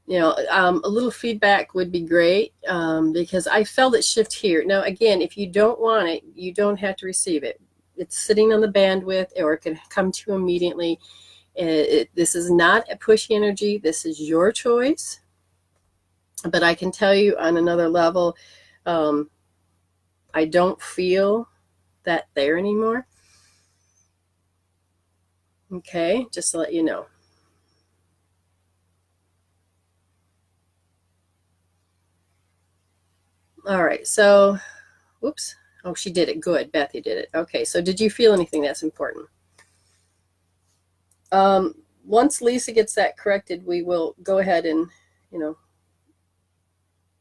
A little feedback would be great, because I felt it shift here. Now, again, if you don't want it, you don't have to receive it. It's sitting on the bandwidth, or it can come to you immediately. This is not a pushy energy. This is your choice. But I can tell you on another level, I don't feel that there anymore. Okay, just to let you know. All right, so, whoops. Oh, she did it. Good. Bethy did it. Okay, so did you feel anything that's important? Once Lisa gets that corrected, we will go ahead and,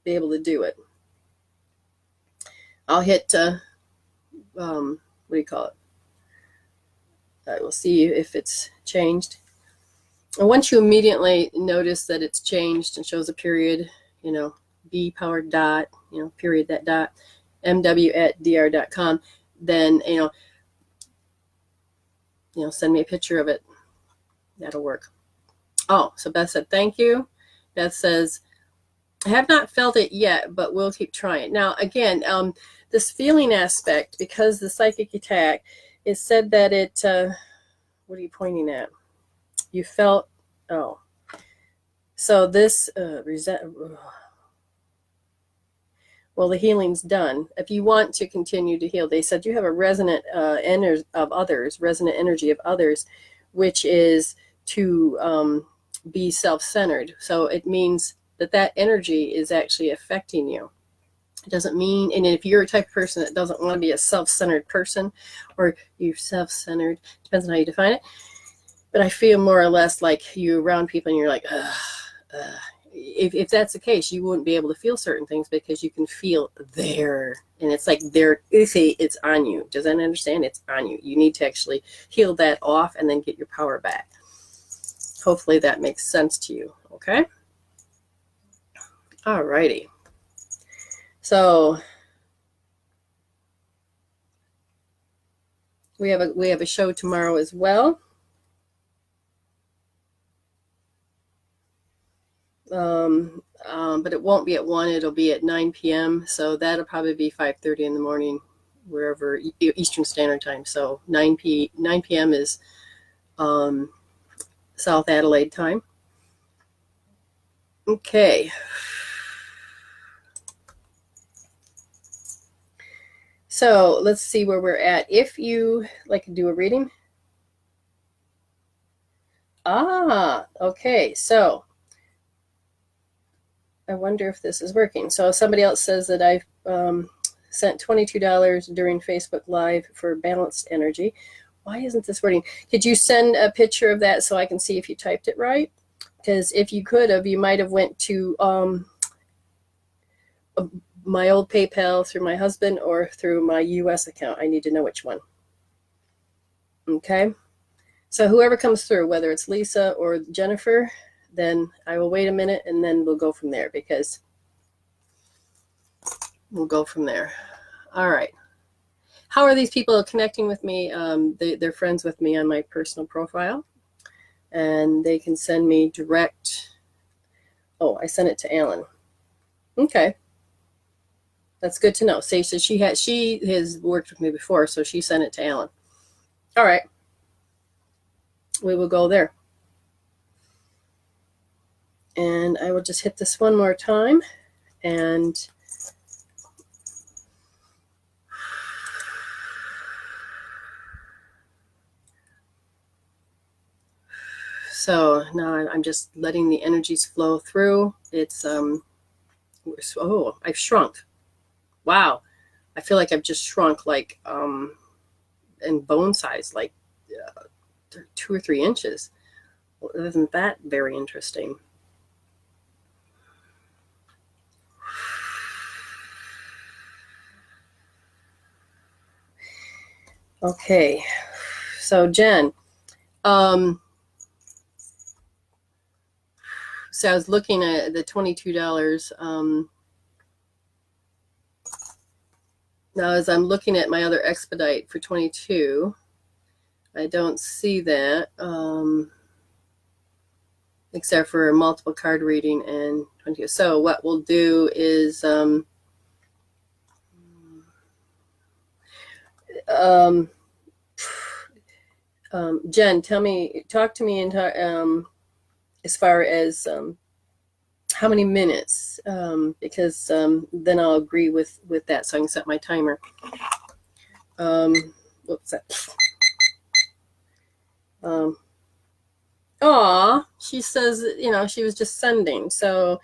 be able to do it. I'll hit, what do you call it? I will see if it's changed. And once you immediately notice that it's changed and shows a period, B powered dot, period, that dot, mw@dr.com, then, send me a picture of it. That'll work. Oh, so Beth said, thank you. Beth says, I have not felt it yet, but we'll keep trying. Now, again, this feeling aspect, because the psychic attack is said that it, what are you pointing at? You felt, oh. So this, well, the healing's done. If you want to continue to heal, they said you have a resonant energy of others, which is to be self-centered. So it means that energy is actually affecting you. It doesn't mean, and if you're a type of person that doesn't want to be a self-centered person, or you're self-centered, depends on how you define it. But I feel more or less like you're around people and you're like, if that's the case, you wouldn't be able to feel certain things because you can feel there. And it's like it's on you. Does that understand? It's on you. You need to actually heal that off and then get your power back. Hopefully that makes sense to you. Okay? All righty. So we have a show tomorrow as well. But it won't be at 1, it'll be at 9 p.m. So that'll probably be 5:30 in the morning, wherever, Eastern Standard Time. So 9 p.m. is South Adelaide time. Okay. So let's see where we're at. If you like to do a reading. Okay. So I wonder if this is working. So somebody else says that I've sent $22 during Facebook Live for balanced energy. Why isn't this working? Could you send a picture of that so I can see if you typed it right? Because if you could have, you might have went to my old PayPal through my husband or through my US account. I need to know which one. Okay. So whoever comes through, whether it's Lisa or Jennifer, then I will wait a minute and then we'll go from there, because we'll go from there. All right. How are these people connecting with me? They're friends with me on my personal profile, and they can send me direct. Oh, I sent it to Alan. Okay. That's good to know. See, so she has worked with me before, so she sent it to Alan. All right. We will go there. And I will just hit this one more time. And so now I'm just letting the energies flow through. It's, I've shrunk. Wow. I feel like I've just shrunk, like, in bone size, like 2 or 3 inches. Well, isn't that very interesting? Okay, so Jen, So I was looking at the $22. Now, as I'm looking at my other expedite for 22, I don't see that, except for multiple card reading and 22. So what we'll do is, Jen, talk to me as far as how many minutes, because then I'll agree with that, so I can set my timer. What's that? She says, she was just sending. So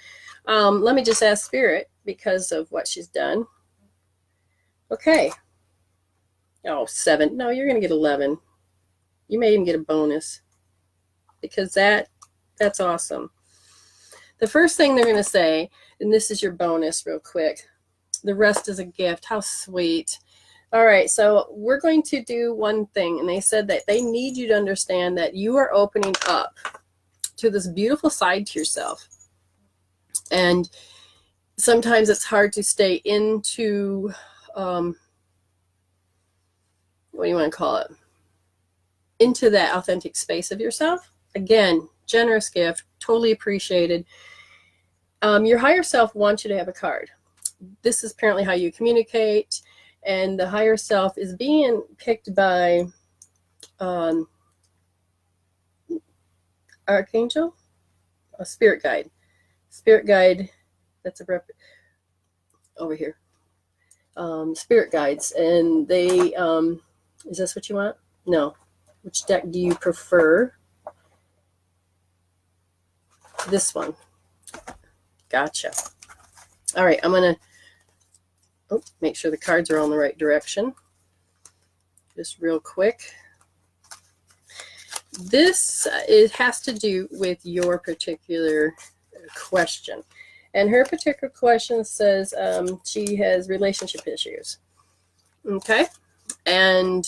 let me just ask Spirit, because of what she's done. Okay. Oh, 7. No, you're going to get 11. You may even get a bonus, because that's awesome. The first thing they're going to say, and this is your bonus real quick, the rest is a gift. How sweet. All right, so we're going to do one thing, and they said that they need you to understand that you are opening up to this beautiful side to yourself. And sometimes it's hard to stay into, what do you want to call it? Into that authentic space of yourself. Again, generous gift, totally appreciated. Your higher self wants you to have a card. This is apparently how you communicate, and the higher self is being picked by Archangel, a spirit guide. Spirit guide, that's a rep over here. Spirit guides, and they, is this what you want? No. Which deck do you prefer? This one. Gotcha. All right, I'm going to make sure the cards are all in the right direction. Just real quick. This has to do with your particular question. And her particular question says she has relationship issues. Okay? And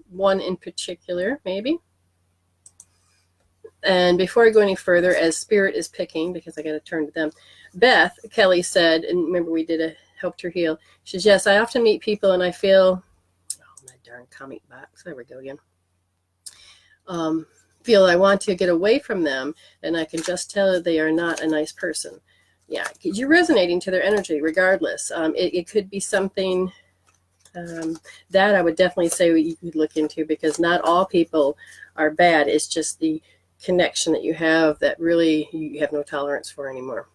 one in particular, maybe. And before I go any further, as Spirit is picking, because I got to turn to them, Beth Kelly said, and remember we helped her heal. She says, yes, I often meet people and I feel, oh, my darn comic box, there we go again. Feel I want to get away from them, and I can just tell that they are not a nice person. Yeah, you're resonating to their energy regardless. It could be something that I would definitely say you could look into, because not all people are bad. It's just the connection that you have that really you have no tolerance for anymore.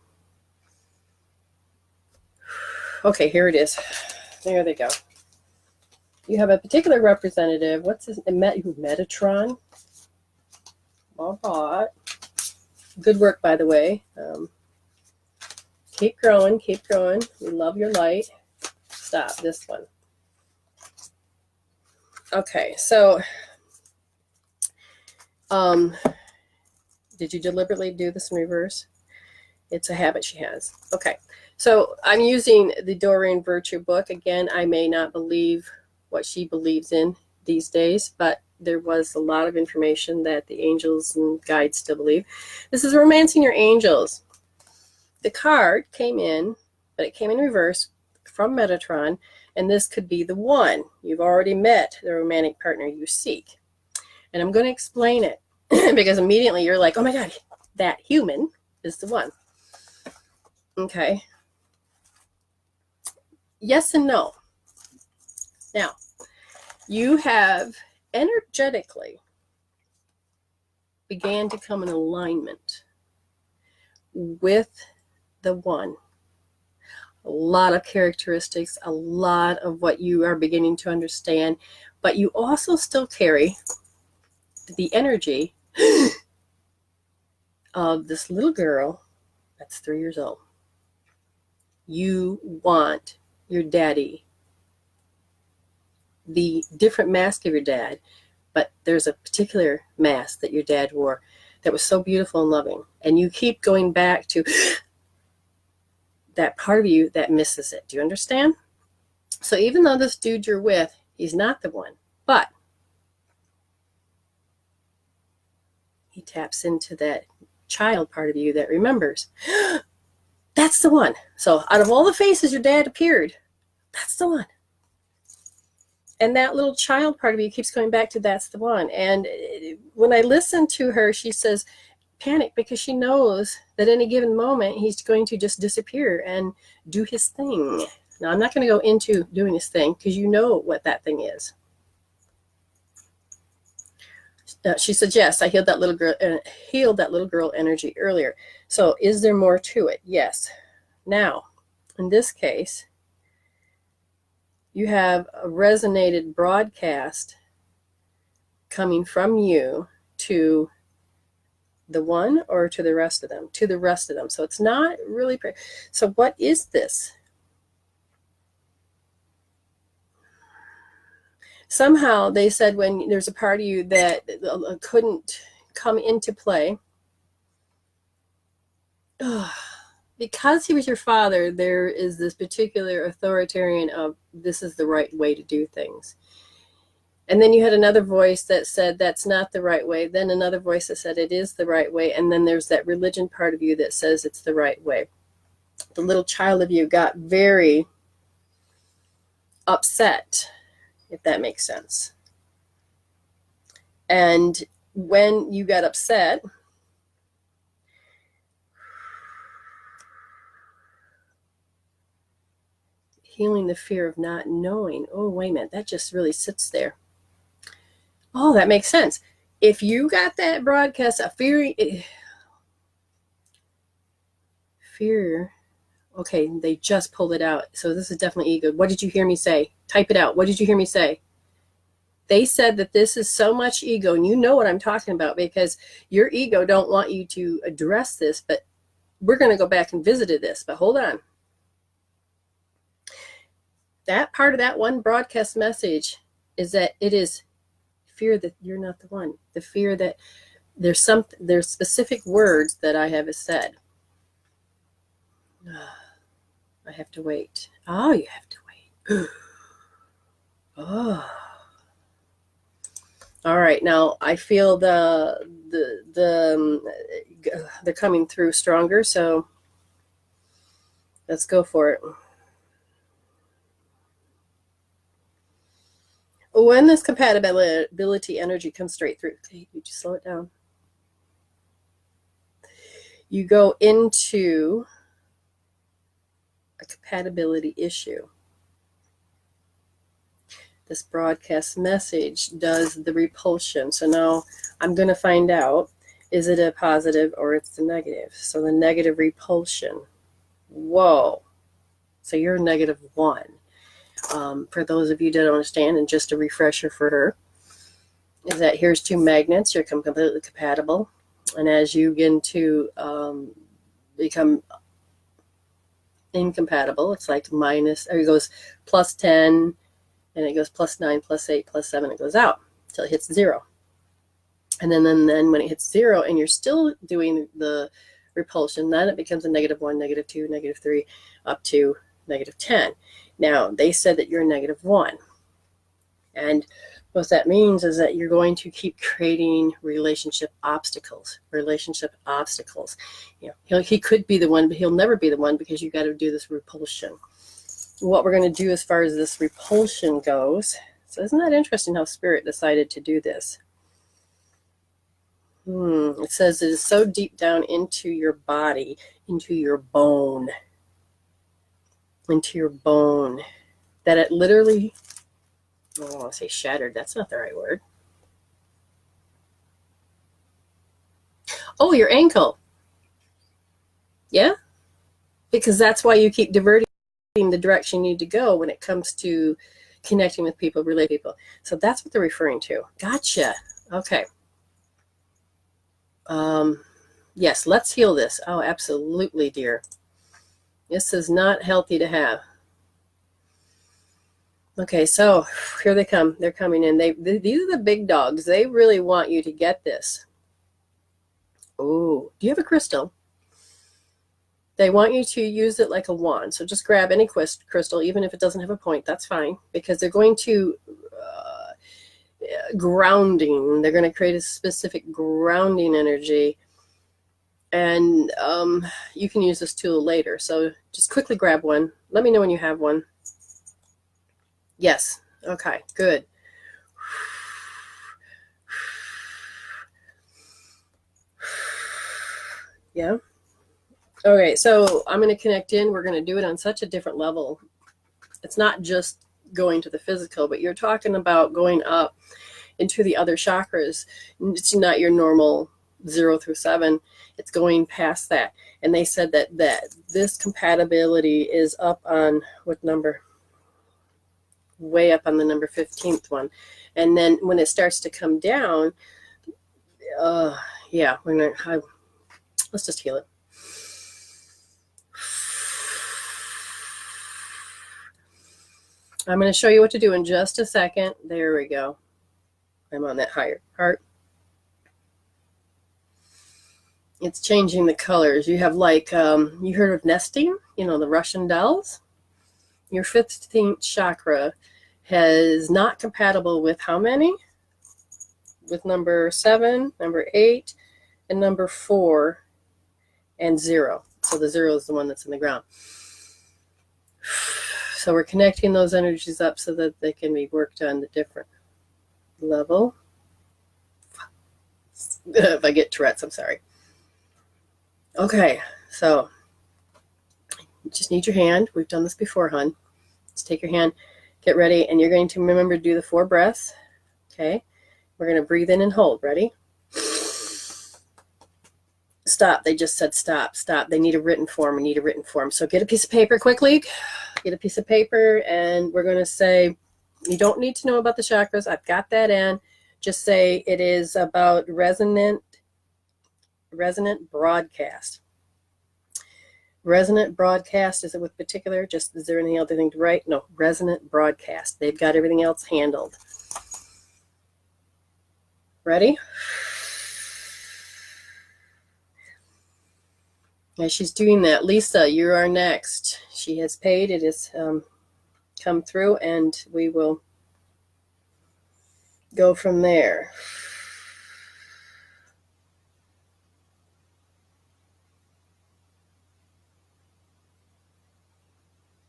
Okay, here it is. There they go. You have a particular representative. What's his name? Metatron. All right. Good work, by the way. Keep growing, keep growing. We love your light. Stop this one. Okay, so did you deliberately do this in reverse? It's a habit she has. Okay, so I'm using the Doreen Virtue book. Again, I may not believe what she believes in these days, but there was a lot of information that the angels and guides still believe. This is Romancing Your Angels. The card came in, but it came in reverse from Metatron, and this could be the one. You've already met the romantic partner you seek. And I'm going to explain it because immediately you're like, oh my God, that human is the one. Okay. Yes and no. Now, you have energetically began to come in alignment with the one. A lot of characteristics, a lot of what you are beginning to understand, but you also still carry the energy of this little girl that's 3 years old. You want your daddy, the different mask of your dad, but there's a particular mask that your dad wore that was so beautiful and loving, and you keep going back to that part of you that misses it. Do you understand? So even though this dude you're with, he's not the one, but he taps into that child part of you that remembers. That's the one. So out of all the faces your dad appeared, that's the one. And that little child part of you keeps going back to that's the one. And when I listen to her, she says, panic, because she knows that any given moment he's going to just disappear and do his thing. Now, I'm not going to go into doing his thing because you know what that thing is. She said, yes, I healed that little girl energy earlier. So is there more to it? Yes. Now, in this case, you have a resonated broadcast coming from you to the one or to the rest of them? To the rest of them. So it's not really. So what is this? Somehow they said when there's a part of you that couldn't come into play, because he was your father, there is this particular authoritarian of this is the right way to do things. And then you had another voice that said that's not the right way. Then another voice that said it is the right way. And then there's that religion part of you that says it's the right way. The little child of you got very upset, if that makes sense. And when you got upset, healing the fear of not knowing. Oh, wait a minute, that just really sits there. Oh, that makes sense. If you got that broadcast of fear, okay, they just pulled it out. So this is definitely ego. What did you hear me say? Type it out. What did you hear me say? They said that this is so much ego, and you know what I'm talking about because your ego don't want you to address this, but we're going to go back and visit this. But hold on. That part of that one broadcast message is that it is fear that you're not the one. The fear that there's specific words that I have said. I have to wait. Oh, you have to wait. Oh. All right. Now I feel they're coming through stronger. So let's go for it. When this compatibility energy comes straight through, okay, you just slow it down. You go into a compatibility issue. This broadcast message does the repulsion. So now I'm going to find out, is it a positive or it's a negative? So the negative repulsion. Whoa. So you're -1. For those of you that don't understand, and just a refresher for her, is that here's two magnets. You're completely compatible. And as you begin to become incompatible, it's like it goes +10, and it goes +9, +8, +7, it goes out until it hits 0. And then when it hits 0 and you're still doing the repulsion, then it becomes a -1, -2, -3, up to -10. Now, they said that you're -1. And what that means is that you're going to keep creating relationship obstacles. You know, he could be the one, but he'll never be the one because you got to do this repulsion. What we're going to do as far as this repulsion goes. So isn't that interesting how Spirit decided to do this? It says it is so deep down into your body, into your bone, that it literally, I don't want to say shattered. That's not the right word. Oh, your ankle. Yeah? Because that's why you keep diverting the direction you need to go when it comes to connecting with people, relate people. So that's what they're referring to. Gotcha. Okay. Yes, let's heal this. Oh, absolutely, dear. This is not healthy to have. Okay, so here they come. They're coming in. These are the big dogs. They really want you to get this. Oh, do you have a crystal? They want you to use it like a wand. So just grab any crystal, even if it doesn't have a point. That's fine, because they're going to grounding. They're going to create a specific grounding energy And you can use this tool later. So just quickly grab one. Let me know when you have one. Yes. Okay, good. Yeah. Okay, so I'm going to connect in. We're going to do it on such a different level. It's not just going to the physical, but you're talking about going up into the other chakras. It's not your normal 0 through 7. It's going past that. And they said that this compatibility is up on what number? Way up on the number 15th one. And then when it starts to come down, yeah, let's just heal it. I'm going to show you what to do in just a second. There we go. I'm on that higher heart. It's changing the colors. You have like, you heard of nesting? You know, the Russian dolls? Your 15th chakra is not compatible with how many? With number 7, number 8, and number 4, and 0. So the 0 is the one that's in the ground. So we're connecting those energies up so that they can be worked on the different level. If I get Tourette's, I'm sorry. Okay, so you just need your hand. We've done this before, hon. Just take your hand, get ready, and you're going to remember to do the 4 breaths. Okay, we're going to breathe in and hold. Ready? Stop. They just said stop, stop. They need a written form. We need a written form. So get a piece of paper quickly. Get a piece of paper, and we're going to say, you don't need to know about the chakras. I've got that in. Just say it is about resonant broadcast. Resonant broadcast, is it with particular? Just, is there any other thing to write? No, resonant broadcast. They've got everything else handled. Ready? As she's doing that, Lisa, you are next. She has paid. It has come through, and we will go from there.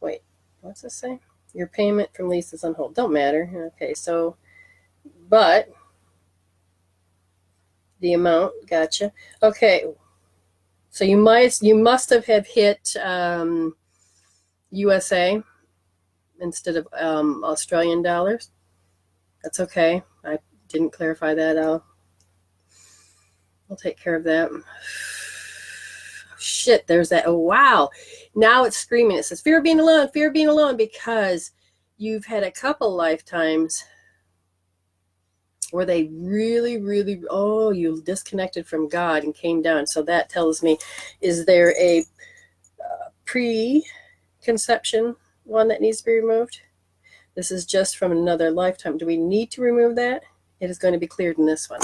Wait, what's this say? Your payment from Lisa's on hold. Don't matter. Okay, so, but the amount, gotcha. Okay, so you must have hit USA instead of Australian dollars. That's okay. I didn't clarify that. I'll take care of that. Oh, shit, there's that. Oh, wow. Now it's screaming. It says, fear of being alone, because you've had a couple lifetimes where they really, really, you disconnected from God and came down. So that tells me, is there a preconception one that needs to be removed? This is just from another lifetime. Do we need to remove that? It is going to be cleared in this one.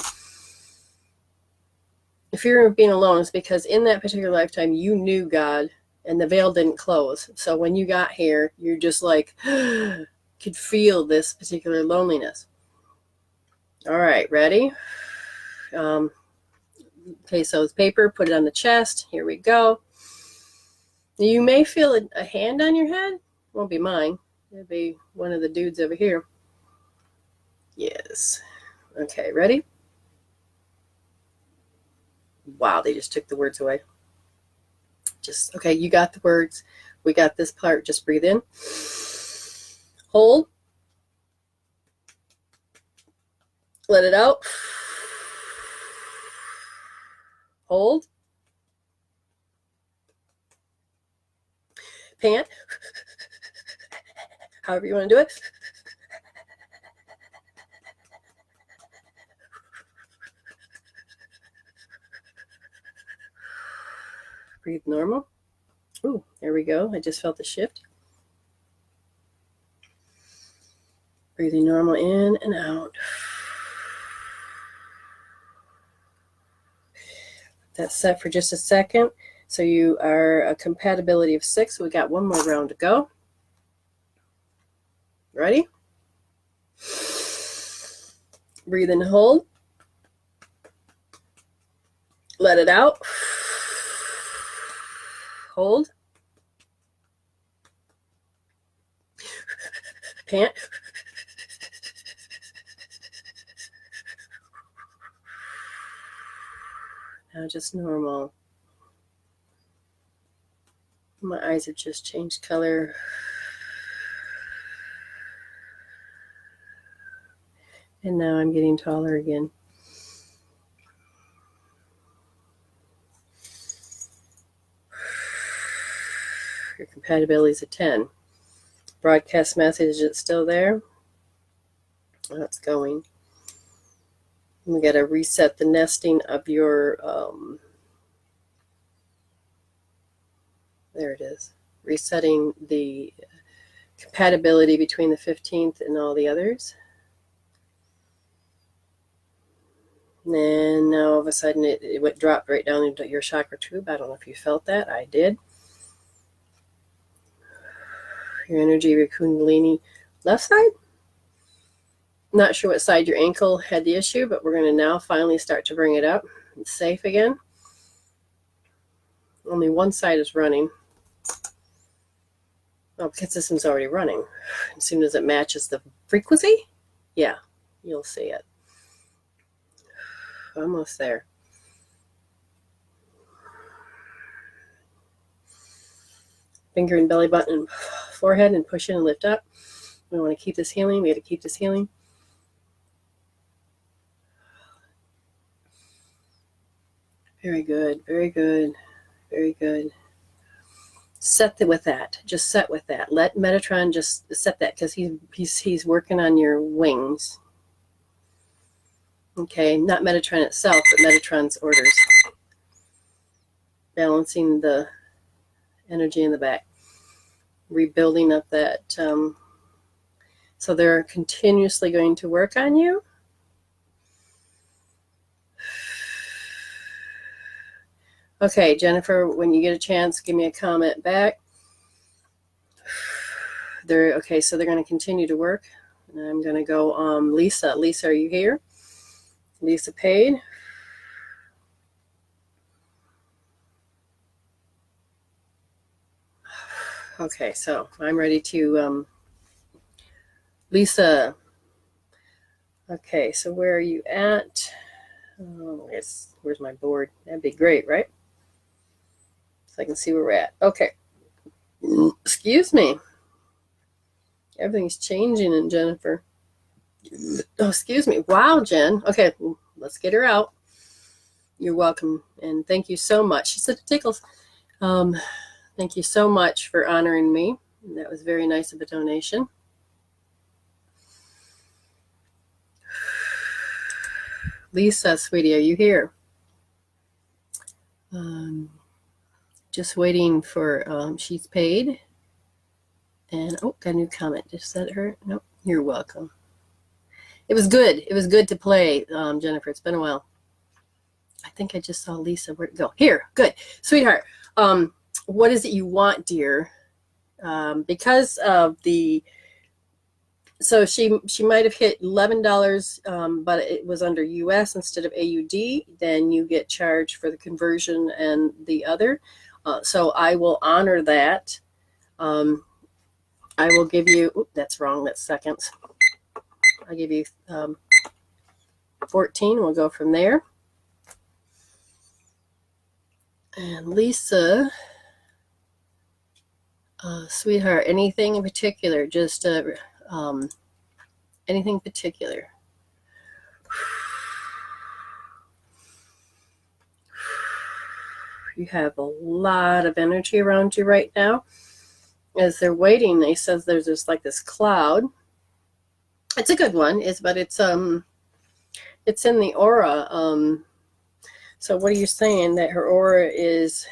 The fear of being alone is because in that particular lifetime, you knew God and the veil didn't close. So when you got here, you're just like, could feel this particular loneliness. All right, ready? Okay, so it's paper, put it on the chest. Here we go. You may feel a hand on your head. Won't be mine. It'll be one of the dudes over here. Yes. Okay, ready? Wow, they just took the words away. Okay, you got the words. We got this part. Just breathe in. Hold. Let it out. Hold. Pant. However you want to do it. Breathe normal. Ooh, there we go. I just felt the shift. Breathing normal in and out. That's set for just a second. So you are a compatibility of 6. So we got one more round to go. Ready? Breathe in and hold. Let it out. Hold. Pant. Now just normal. My eyes have just changed color. And now I'm getting taller again. Your compatibility is a 10. Broadcast message, is it still there? That's going. We got to reset the nesting of your, there it is. Resetting the compatibility between the 15th and all the others. And then now all of a sudden it dropped right down into your chakra tube. I don't know if you felt that. I did. Your energy, your kundalini, left side. Not sure what side your ankle had the issue, but we're going to now finally start to bring it up. It's safe again. Only one side is running. Oh, because this one's already running. As soon as it matches the frequency, yeah, you'll see it. Almost there. Finger and belly button and forehead and push in and lift up. We want to keep this healing. We got to keep this healing. Very good. Very good. Very good. Set with that. Just set with that. Let Metatron just set that because he's working on your wings. Okay, not Metatron itself, but Metatron's orders. Balancing the energy in the back. Rebuilding up that. So they're continuously going to work on you. Okay, Jennifer, when you get a chance, give me a comment back. Okay, so they're going to continue to work. And I'm going to go, Lisa. Lisa, are you here? Lisa paid. Okay, so I'm ready to, Lisa. Okay, so where are you at? Oh, where's my board? That'd be great, right? So I can see where we're at. Okay. Excuse me. Everything's changing in Jennifer. Oh, excuse me. Wow, Jen. Okay, let's get her out. You're welcome, and thank you so much. She said it tickles. Thank you so much for honoring me. That was very nice of a donation. Lisa, sweetie, are you here? Just waiting for, she's paid. And, got a new comment. Just said her? Nope, you're welcome. It was good. It was good to play, Jennifer. It's been a while. I think I just saw Lisa. Where'd it go? Here, good. Sweetheart, what is it you want, dear? Because of the... So she might have hit $11, but it was under US instead of AUD. Then you get charged for the conversion and the other. So I will honor that. I will give you, that's wrong, that's seconds. I'll give you 14. We'll go from there. And Lisa, sweetheart, anything in particular? Just anything particular? You have a lot of energy around you right now. As they're waiting, they says there's just like this cloud. It's a good one, but it's in the aura. So what are you saying? That her aura is,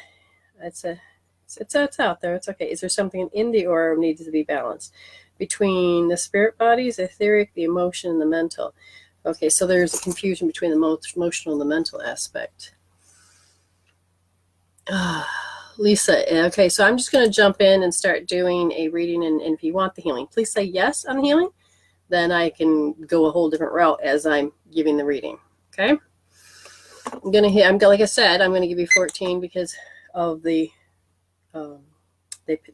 it's out there. It's okay. Is there something in the aura that needs to be balanced between the spirit bodies, etheric, the emotion, and the mental? Okay, so there's a confusion between the emotional and the mental aspect. Lisa, okay, so I'm just going to jump in and start doing a reading, and if you want the healing, please say yes on the healing. Then I can go a whole different route as I'm giving the reading, okay? Like I said, I'm going to give you 14 because of the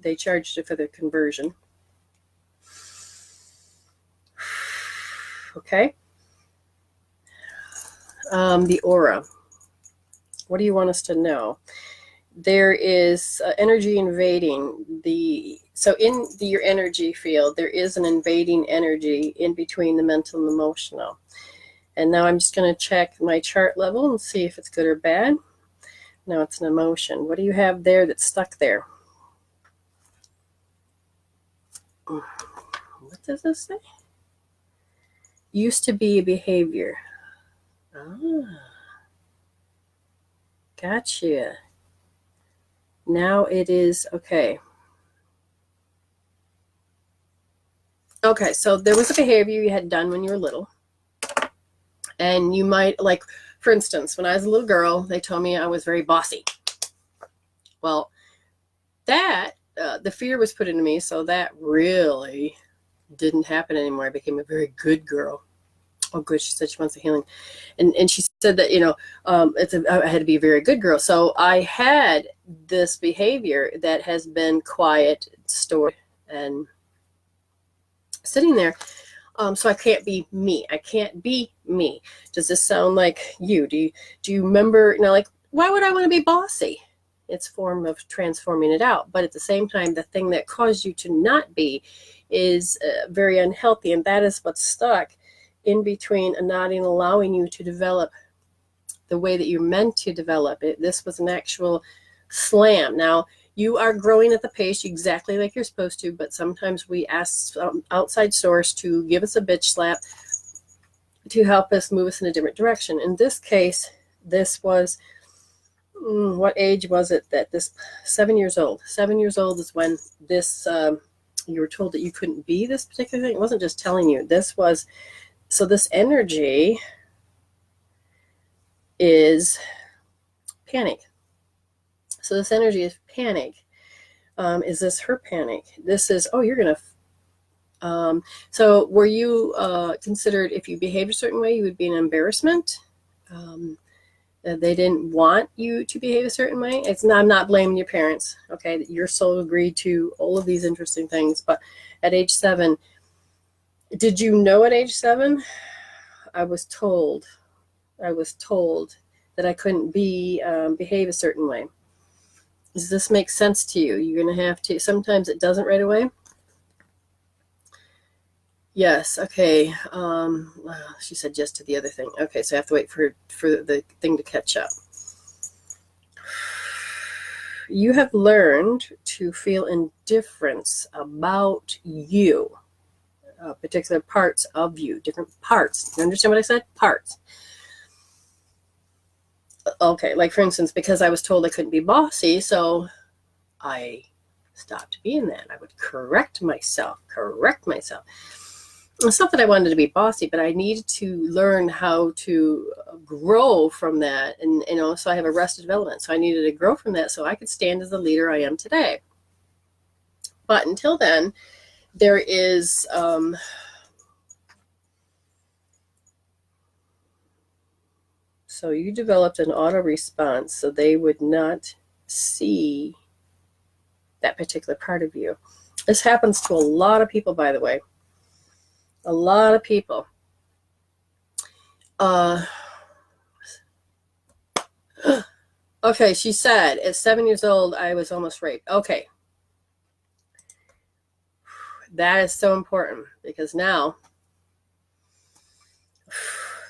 They charged it for the conversion. Okay. The aura. What do you want us to know? There is energy invading so in your energy field, there is an invading energy in between the mental and emotional. And now I'm just going to check my chart level and see if it's good or bad. Now it's an emotion. What do you have there that's stuck there? What does this say? Used to be a behavior. Gotcha. Now it is, okay. Okay, so there was a behavior you had done when you were little. And you might, like, for instance, when I was a little girl, they told me I was very bossy. Well, that, the fear was put into me, so that really didn't happen anymore. I became a very good girl. Oh, good. She said she wants a healing. And she said that, I had to be a very good girl. So I had this behavior that has been quiet, stored, and sitting there. So I can't be me. I can't be me. Does this sound like you? Do you remember, like, why would I want to be bossy? It's a form of transforming it out. But at the same time, the thing that caused you to not be is very unhealthy. And that is what's stuck in between and not even allowing you to develop the way that you're meant to develop it. This was an actual slam. Now, you are growing at the pace exactly like you're supposed to, but sometimes we ask outside source to give us a bitch slap to help us move us in a different direction. In this case, this was, what age was it that this, 7 years old. 7 years old is when this, you were told that you couldn't be this particular thing. It wasn't just telling you. This was, so this energy is panic. So this energy is panic. Is this her panic? This is, oh, you're going to, so were you considered, if you behaved a certain way, you would be an embarrassment? They didn't want you to behave a certain way. I'm not blaming your parents, okay? Your soul agreed to all of these interesting things. But at age 7, did you know at age 7? I was told that I couldn't behave a certain way. Does this make sense to you? You're going to have to, sometimes it doesn't right away. Yes, okay. She said yes to the other thing. Okay, so I have to wait for the thing to catch up. You have learned to feel indifference about you, particular parts of you, different parts. You understand what I said? Parts. Okay, like for instance, because I was told I couldn't be bossy, so I stopped being that. I would correct myself. It's not that I wanted to be bossy, but I needed to learn how to grow from that. And, so I have arrested development. So I needed to grow from that so I could stand as the leader I am today. But until then, there is, so you developed an auto response so they would not see that particular part of you. This happens to a lot of people, by the way. A lot of people. Okay, she said, at 7 years old, I was almost raped. Okay. That is so important because now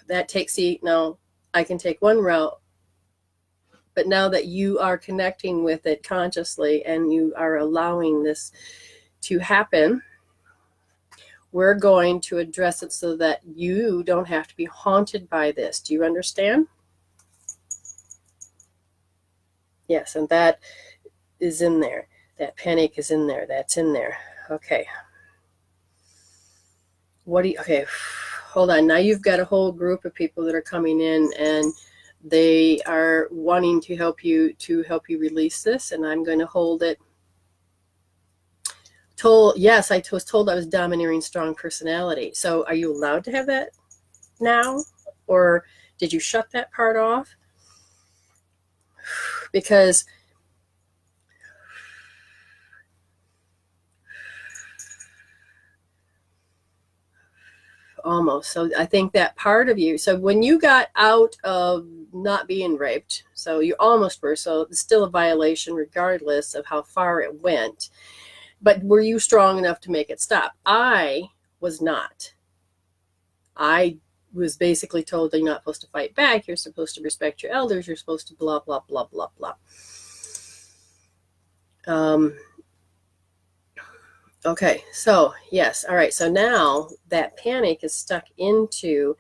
that takes, now I can take one route, but now that you are connecting with it consciously and you are allowing this to happen, we're going to address it so that you don't have to be haunted by this. Do you understand? Yes, and that is in there. That panic is in there. That's in there. Okay. Okay, hold on. Now you've got a whole group of people that are coming in and they are wanting to help you release this, and I'm going to hold it. Yes, I was told I was domineering, strong personality. So are you allowed to have that now? Or did you shut that part off? Because Almost. So I think that part of you, so when you got out of not being raped, so you almost were, so it's still a violation regardless of how far it went. But were you strong enough to make it stop? I was not. I was basically told that you're not supposed to fight back. You're supposed to respect your elders. You're supposed to blah, blah, blah, blah, blah. Okay, so yes, all right. So now that panic is stuck into,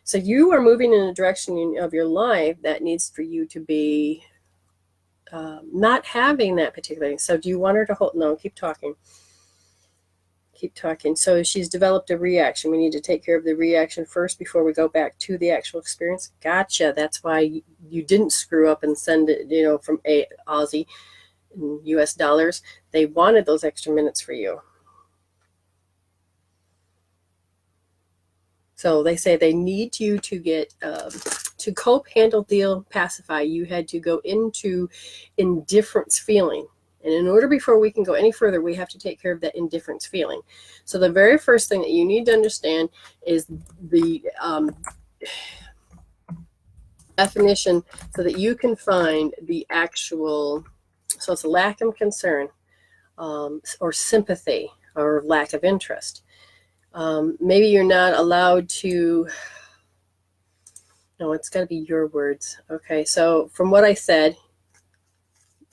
so you are moving in a direction of your life that needs for you to be not having that particular thing. So do you want her to hold? No, keep talking. Keep talking. So she's developed a reaction. We need to take care of the reaction first before we go back to the actual experience. Gotcha. That's why you didn't screw up and send it, from Aussie. US dollars. They wanted those extra minutes for you. So they say they need you to get to cope, handle, deal, pacify. You had to go into indifference feeling. And in order before we can go any further, we have to take care of that indifference feeling. So the very first thing that you need to understand is the definition so that you can find the actual, so it's a lack of concern or sympathy or lack of interest. Maybe you're not allowed to, no, it's got to be your words. Okay, so from what I said,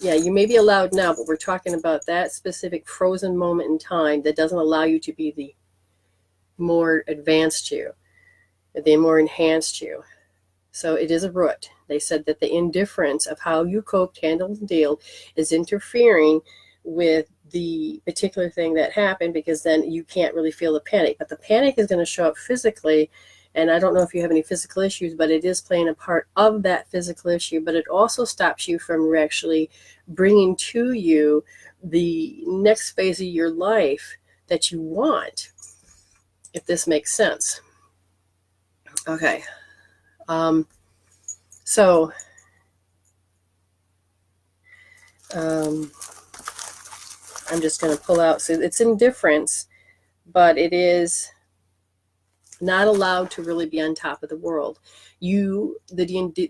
yeah, you may be allowed now, but we're talking about that specific frozen moment in time that doesn't allow you to be the more advanced you, the more enhanced you. So it is a root. They said that the indifference of how you coped, handled, and dealt is interfering with the particular thing that happened, because then you can't really feel the panic. But the panic is going to show up physically, and I don't know if you have any physical issues, but it is playing a part of that physical issue. But it also stops you from actually bringing to you the next phase of your life that you want, if this makes sense. Okay. So I'm just going to pull out. So it's indifference, but it is not allowed to really be on top of the world. The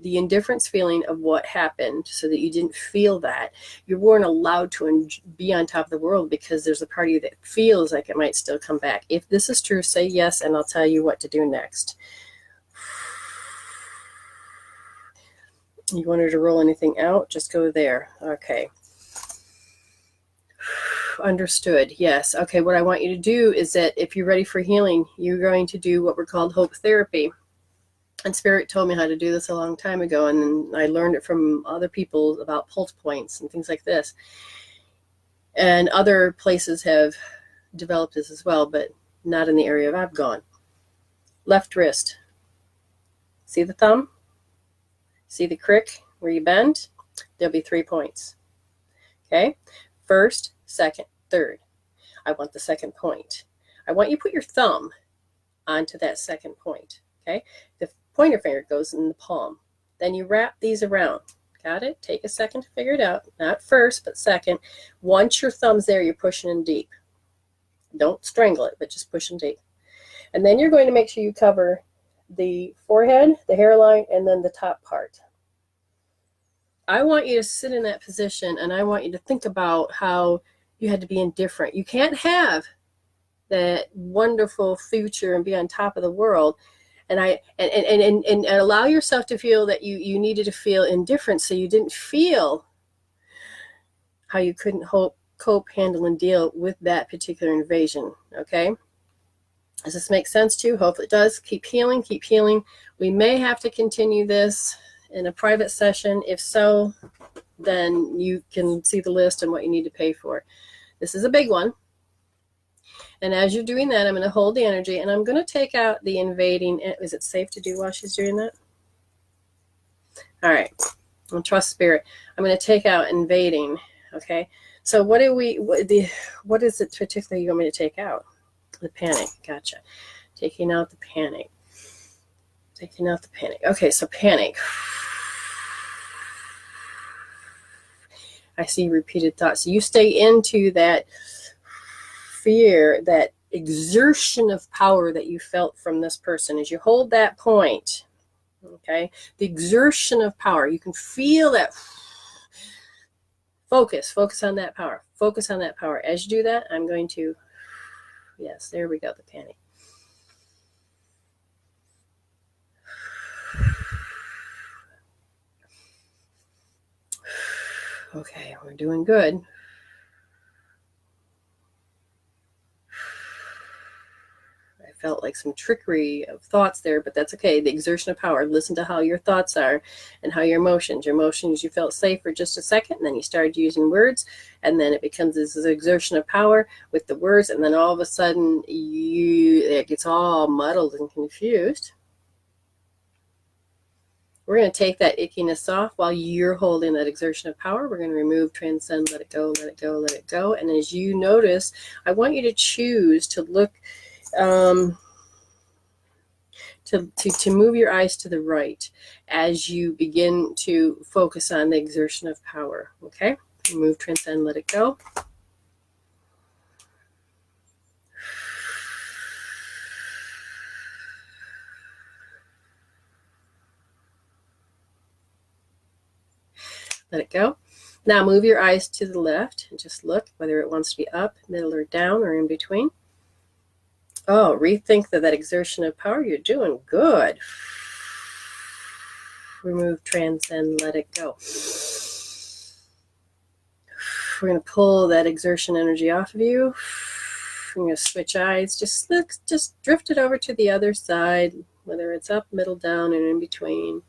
indifference feeling of what happened, so that you didn't feel that, you weren't allowed to be on top of the world, because there's a part of you that feels like it might still come back. If this is true, say yes, and I'll tell you what to do next. You want her to roll anything out? Just go there. Okay. Understood. Yes. Okay. What I want you to do is that if you're ready for healing, you're going to do what we're called hope therapy. And Spirit told me how to do this a long time ago, and then I learned it from other people about pulse points and things like this. And other places have developed this as well, but not in the area I've gone. Left wrist. See the thumb? See the crick where you bend? There'll be 3 points. Okay? First, second, third. I want the second point. I want you to put your thumb onto that second point. Okay? The pointer finger goes in the palm. Then you wrap these around. Got it? Take a second to figure it out. Not first, but second. Once your thumb's there, you're pushing in deep. Don't strangle it, but just push in deep. And then you're going to make sure you cover the forehead, the hairline, and then the top part. I want you to sit in that position, and I want you to think about how you had to be indifferent. You can't have that wonderful future and be on top of the world, and allow yourself to feel that you needed to feel indifferent, so you didn't feel how you couldn't cope, handle, and deal with that particular invasion. Okay? Does this make sense to you? Hopefully it does. Keep healing, keep healing. We may have to continue this in a private session. If so, then you can see the list and what you need to pay for. This is a big one. And as you're doing that, I'm going to hold the energy, and I'm going to take out the invading. Is it safe to do while she's doing that? All right. I'll trust Spirit. I'm going to take out invading. Okay. So what is it particularly you want me to take out? The panic. Gotcha. Taking out the panic. Taking out the panic. Okay, so panic. I see repeated thoughts. So you stay into that fear, that exertion of power that you felt from this person. As you hold that point, okay, the exertion of power, you can feel that. Focus on that power. Focus on that power. As you do that, I'm going to, yes, there we go, the panic. Okay, we're doing good. I felt like some trickery of thoughts there, but that's okay. The exertion of power. Listen to how your thoughts are and how your emotions. Your emotions, you felt safe for just a second, and then you started using words, and then it becomes this exertion of power with the words, and then all of a sudden it gets all muddled and confused. We're going to take that ickiness off while you're holding that exertion of power. We're going to remove, transcend, let it go, let it go, let it go. And as you notice, I want you to choose to look, to move your eyes to the right as you begin to focus on the exertion of power. Okay? Remove, transcend, let it go. Let it go. Now move your eyes to the left and just look whether it wants to be up, middle, or down, or in between. Oh, rethink that exertion of power. You're doing good. Remove, transcend, let it go. We're going to pull that exertion energy off of you. We're going to switch eyes. Just drift it over to the other side, whether it's up, middle, down, and in between.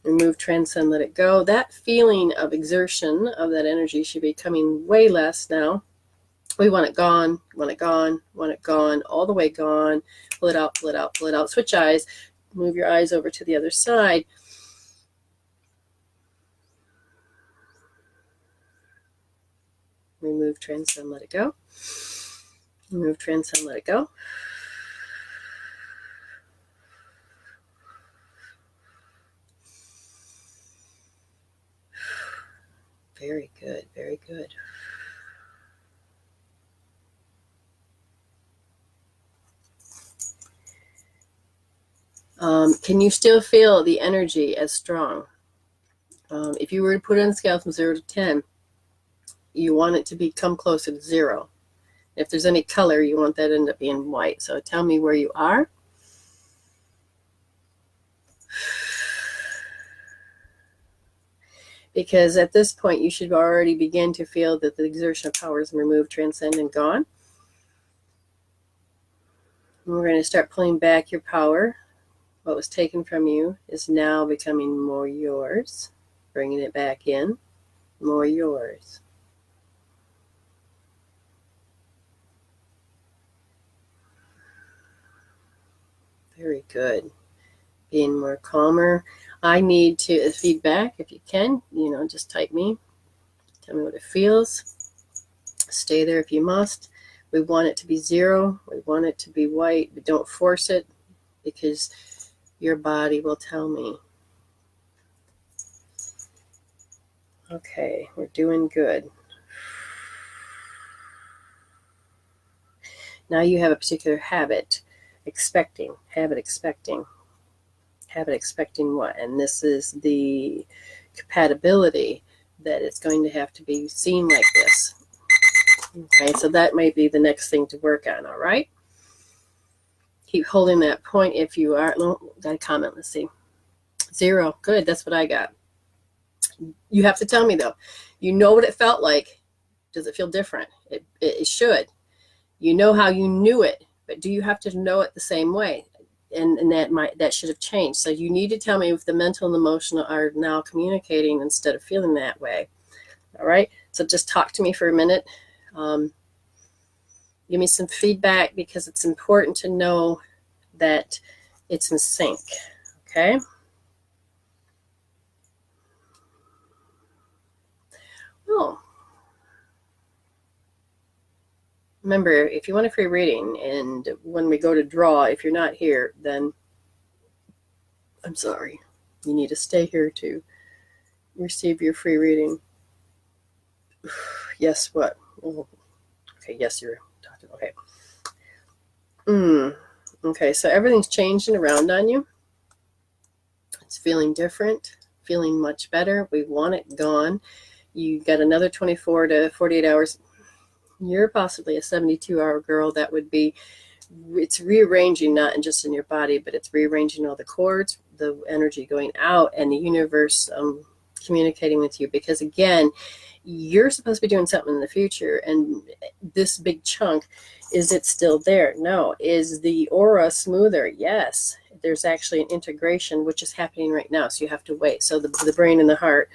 Remove, transcend, let it go. That feeling of exertion of that energy should be coming way less now. We want it gone, want it gone, want it gone, all the way gone. Pull it out, pull it out, pull it out. Switch eyes. Move your eyes over to the other side. Remove, transcend, let it go. Remove, transcend, let it go. Very good, very good. Can you still feel the energy as strong? If you were to put it on a scale from 0 to 10, you want it to become closer to 0. If there's any color, you want that to end up being white. So tell me where you are. Because at this point, you should already begin to feel that the exertion of power is removed, transcend, and gone. And we're going to start pulling back your power. What was taken from you is now becoming more yours. Bringing it back in, more yours. Very good. Being more calmer. I need to feedback if you can. Just type me. Tell me what it feels. Stay there if you must. We want it to be 0. We want it to be white, but don't force it because your body will tell me. Okay, we're doing good. Now you have a particular habit expecting. Habit expecting what? And this is the compatibility that it's going to have to be seen like this. Okay, so that might be the next thing to work on, all right? Keep holding that point if you are. Got a comment, let's see. 0, good, that's what I got. You have to tell me, though. You know what it felt like. Does it feel different? It should. You know how you knew it, but do you have to know it the same way? And that should have changed. So you need to tell me if the mental and emotional are now communicating instead of feeling that way. All right? So just talk to me for a minute. Give me some feedback because it's important to know that it's in sync. Okay? Well, remember, if you want a free reading, and when we go to draw, if you're not here, then I'm sorry. You need to stay here to receive your free reading. Yes, what? Oh, okay, yes, you're Dr. Okay, so everything's changing around on you. It's feeling different, feeling much better. We want it gone. You got another 24 to 48 hours. You're possibly a 72-hour girl. That would be, it's rearranging, not just in your body, but it's rearranging all the cords, the energy going out, and the universe communicating with you. Because again, you're supposed to be doing something in the future, and this big chunk, is it still there? No. Is the aura smoother? Yes. There's actually an integration, which is happening right now, so you have to wait. So the brain and the heart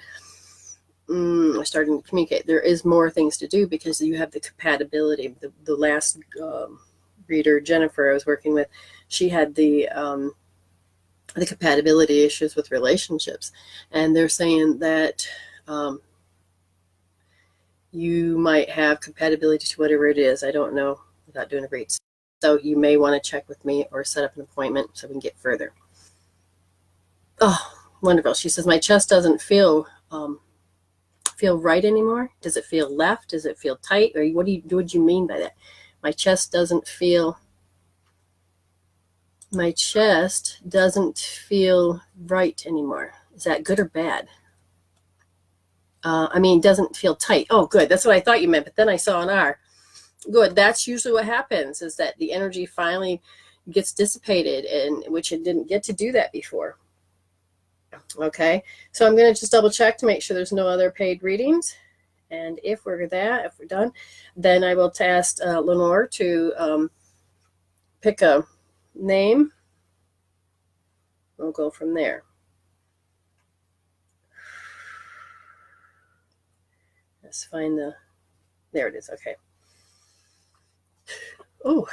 are starting to communicate. There is more things to do because you have the compatibility. The last reader, Jennifer, I was working with, she had the compatibility issues with relationships, and they're saying that you might have compatibility to whatever it is. I don't know without doing a read. So you may want to check with me or set up an appointment so we can get further. Oh, wonderful. She says, my chest doesn't feel right anymore. Does it feel left? Does it feel tight? Or what do you mean by that? My chest doesn't feel right anymore. Is that good or bad? Doesn't feel tight. Oh, good. That's what I thought you meant, but then I saw an R. Good. That's usually what happens, is that the energy finally gets dissipated, and which it didn't get to do that before. Okay, so I'm going to just double check to make sure there's no other paid readings. And if we're done, then I will ask Lenore to pick a name. We'll go from there. Let's find there it is. Okay. Oh,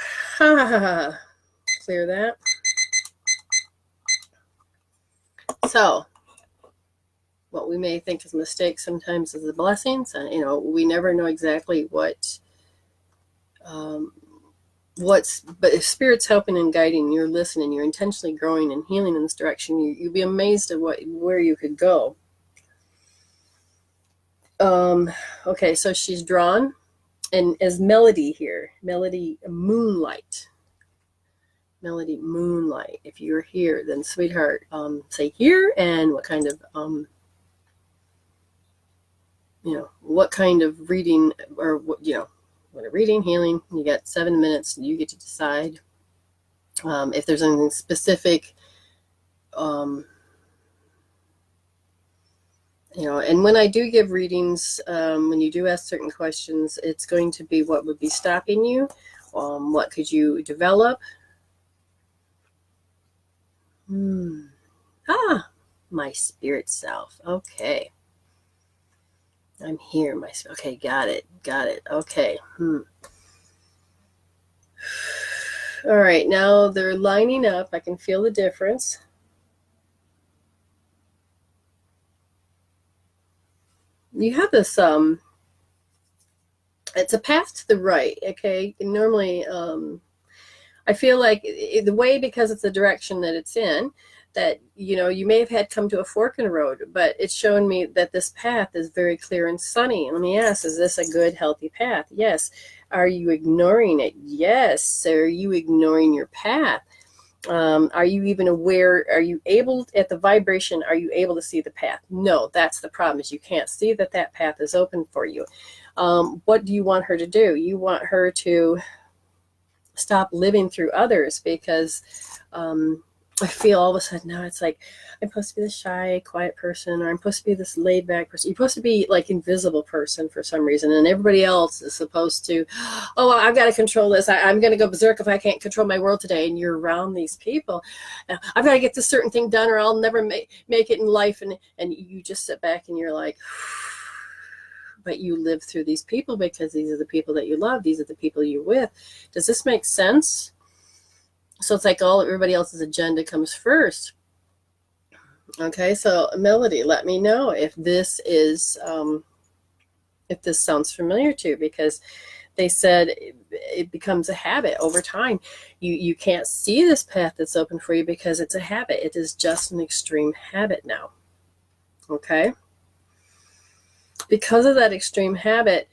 clear that. So, what we may think is mistakes sometimes is the blessings. And, we never know exactly but if Spirit's helping and guiding, you're listening, you're intentionally growing and healing in this direction, you'd be amazed at where you could go. Okay, so she's drawn, and as Melody here, Melody Moonlight. If you're here, then sweetheart, say here, and what kind of reading, or what a reading, healing. You got 7 minutes. You get to decide if there's anything specific. And when I do give readings, when you do ask certain questions, it's going to be what would be stopping you. What could you develop? My spirit self. Okay. I'm here. Okay, got it. Okay. All right, now they're lining up. I can feel the difference. You have this, it's a path to the right, okay? And normally, I feel like the way, because it's the direction that it's in, that, you may have come to a fork in the road, but it's shown me that this path is very clear and sunny. Let me ask, is this a good, healthy path? Yes. Are you ignoring it? Yes. Are you ignoring your path? Are you even aware? Are you able, at the vibration, are you able to see the path? No, that's the problem, is you can't see that path is open for you. What do you want her to do? You want her to stop living through others, because I feel all of a sudden now it's like, I'm supposed to be this shy, quiet person, or I'm supposed to be this laid back person. You're supposed to be like invisible person for some reason, and everybody else is supposed to, oh, I've got to control this. I'm going to go berserk if I can't control my world today. And you're around these people. I've got to get this certain thing done, or I'll never make it in life. And you just sit back and you're like, but you live through these people because these are the people that you love. These are the people you're with. Does this make sense? So it's like everybody else's agenda comes first. Okay, so Melody, let me know if this is if this sounds familiar to you, because they said it becomes a habit over time. You can't see this path that's open for you because it's a habit. It is just an extreme habit now. Okay? Because of that extreme habit,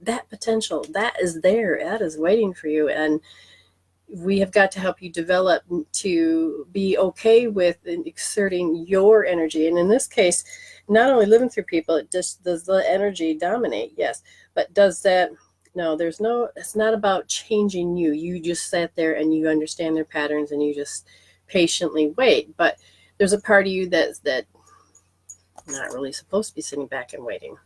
that potential, that is there, that is waiting for you. And we have got to help you develop to be okay with exerting your energy. And in this case, not only living through people, it just does the energy dominate, yes, but does that, no, it's not about changing you. You just sat there and you understand their patterns and you just patiently wait. But there's a part of you that's not really supposed to be sitting back and waiting.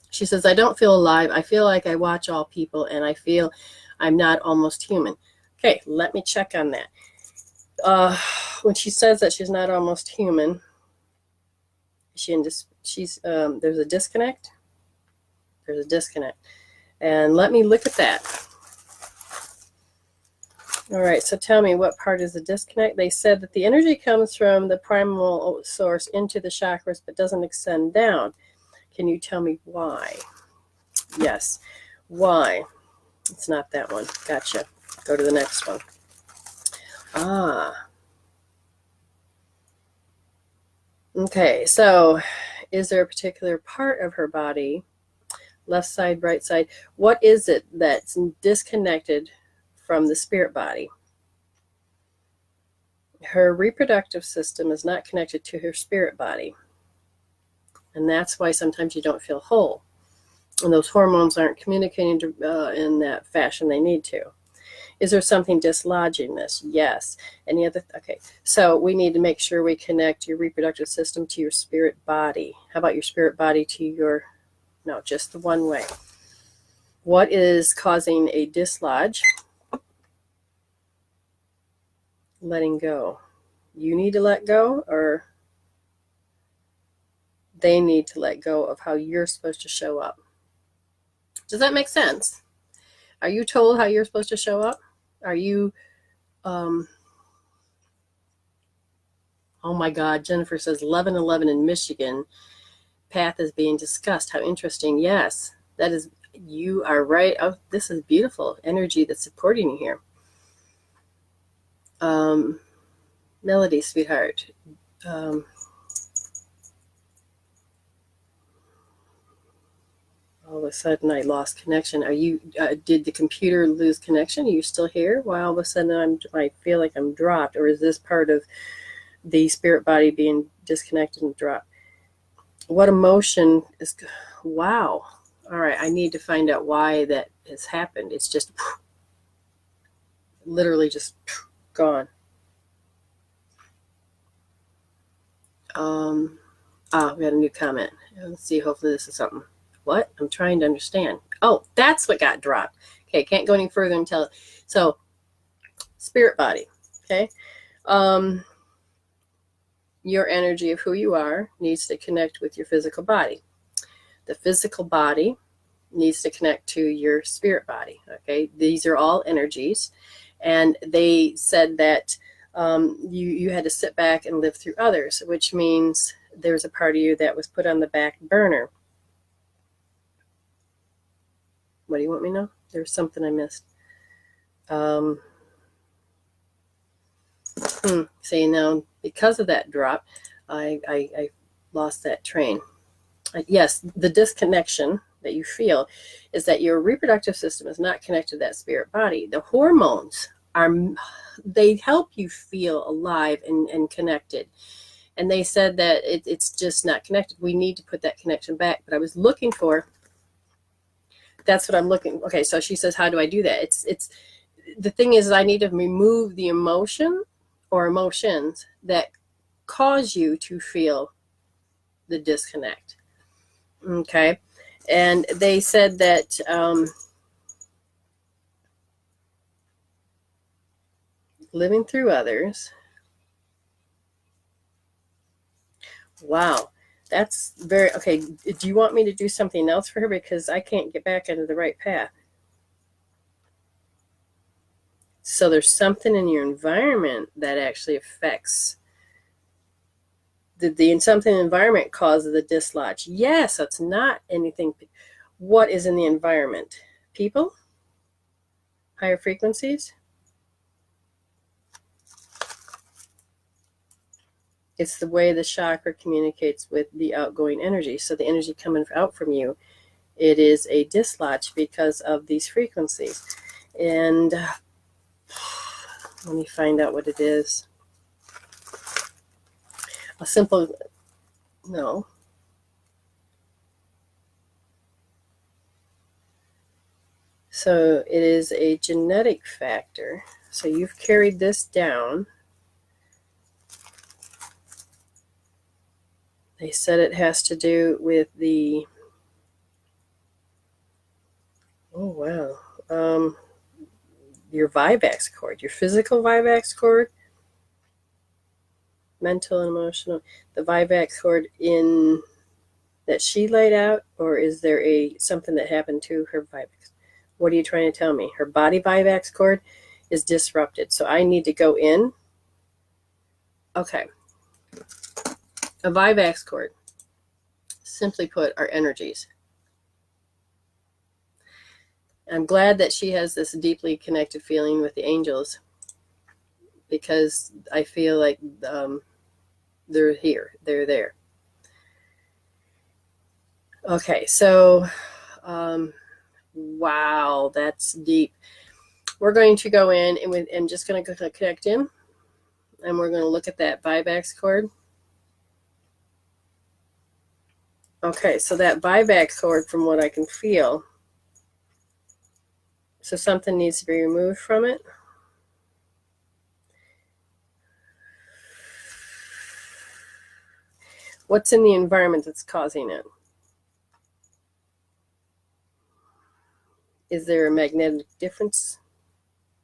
She says, I don't feel alive. I feel like I watch all people and I feel I'm not almost human. Okay, let me check on that. When she says that she's not almost human, there's a disconnect. There's a disconnect. And let me look at that. All right, so tell me, what part is the disconnect? They said that the energy comes from the primal source into the chakras but doesn't extend down. Can you tell me why? Yes. Why? It's not that one. Gotcha. Go to the next one. Okay, so is there a particular part of her body, left side, right side? What is it that's disconnected from the spirit body? Her reproductive system is not connected to her spirit body. And that's why sometimes you don't feel whole. And those hormones aren't communicating in that fashion they need to. Is there something dislodging this? Yes. Any other? Okay. So we need to make sure we connect your reproductive system to your spirit body. How about your spirit body to your, no, just the one way. What is causing a dislodge? Letting go. You need to let go, or they need to let go of how you're supposed to show up. Does that make sense? Are you told how you're supposed to show up? Are you, oh my God, Jennifer says 1111 in Michigan, path is being discussed. How interesting. Yes, that is, you are right. Oh, this is beautiful energy that's supporting you here. Melody, sweetheart. All of a sudden I lost connection. Are you, did the computer lose connection? Are you still here? Why all of a sudden I feel like I'm dropped? Or is this part of the spirit body being disconnected and dropped? What emotion is, wow. All right, I need to find out why that has happened. It's just literally just gone. We got a new comment. Let's see, hopefully this is something. What? I'm trying to understand. Oh, that's what got dropped. Okay, can't go any further until, so spirit body, okay? Your energy of who you are needs to connect with your physical body. The physical body needs to connect to your spirit body, okay? These are all energies. And they said that you had to sit back and live through others, which means there's a part of you that was put on the back burner. What do you want me to know? There's something I missed. See, now, because of that drop, I lost that train. Yes, the disconnection that you feel is that your reproductive system is not connected to that spirit body. The hormones they help you feel alive and connected. And they said that it's just not connected. We need to put that connection back. But I was looking for, that's what I'm looking. Okay, so she says, how do I do that? It's the thing is, I need to remove the emotion or emotions that cause you to feel the disconnect. Okay, and they said that living through others. Wow, that's very, okay. Do you want me to do something else for her? Because I can't get back into the right path. So there's something in your environment that actually affects something in the environment causes the dislodge. Yes, it's not anything. What is in the environment? People? Higher frequencies? It's the way the chakra communicates with the outgoing energy. So the energy coming out from you It is a dislodge because of these frequencies. And let me find out what it is. A simple, no. So it is a genetic factor. So you've carried this down. They said it has to do with the, oh wow, your Vivax cord, your physical Vivax cord, mental and emotional, the Vivax cord in that she laid out, or is there something that happened to her Vivax? What are you trying to tell me? Her body Vivax cord is disrupted, so I need to go in. Okay. A Vivax cord, simply put, are energies. I'm glad that she has this deeply connected feeling with the angels, because I feel like they're here, they're there. Okay, so wow, that's deep. We're going to go in and I'm just going to connect in, and we're going to look at that Vivax cord. Okay, so that Vivax cord, from what I can feel, so something needs to be removed from it. What's in the environment that's causing it? Is there a magnetic difference?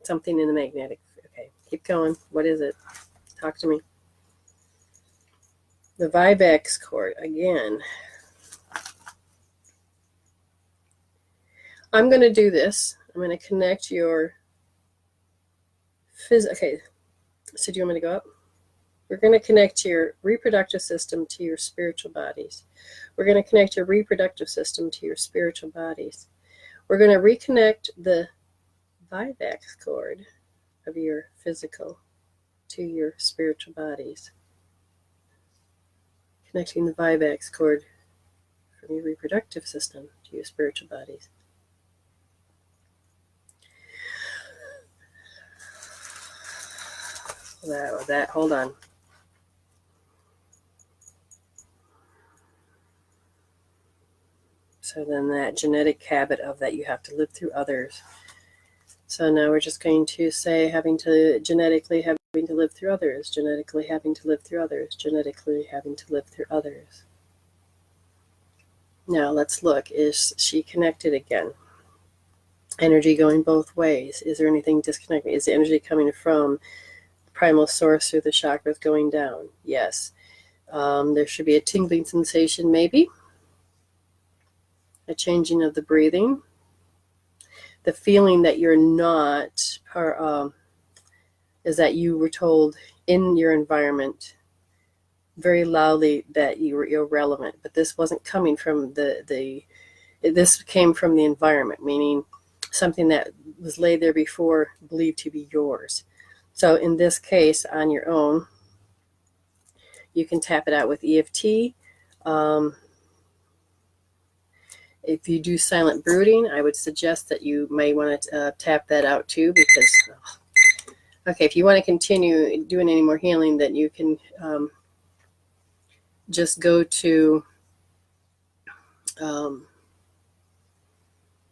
Something in the magnetic. Okay, keep going. What is it? Talk to me. The Vivax cord, again. I'm going to do this. I'm going to connect your okay, so do you want me to go up? We're going to connect your reproductive system to your spiritual bodies. We're going to connect your reproductive system to your spiritual bodies. We're going to reconnect the Vivax cord of your physical to your spiritual bodies. Connecting the Vivax cord from your reproductive system to your spiritual bodies. Hold on. So then that genetic habit of that you have to live through others. So now we're just going to say genetically having to live through others, genetically having to live through others, genetically having to live through others. Now let's look. Is she connected again? Energy going both ways. Is there anything disconnected? Is the energy coming from the primal source through the chakras going down? Yes. There should be a tingling sensation, maybe. A changing of the breathing. The feeling that you're not, is that you were told in your environment very loudly that you were irrelevant, but this wasn't coming from this came from the environment, meaning something that was laid there before, believed to be yours. So in this case, on your own, you can tap it out with EFT. If you do silent brooding, I would suggest that you may want to tap that out too, because, okay, if you want to continue doing any more healing, then you can just go to,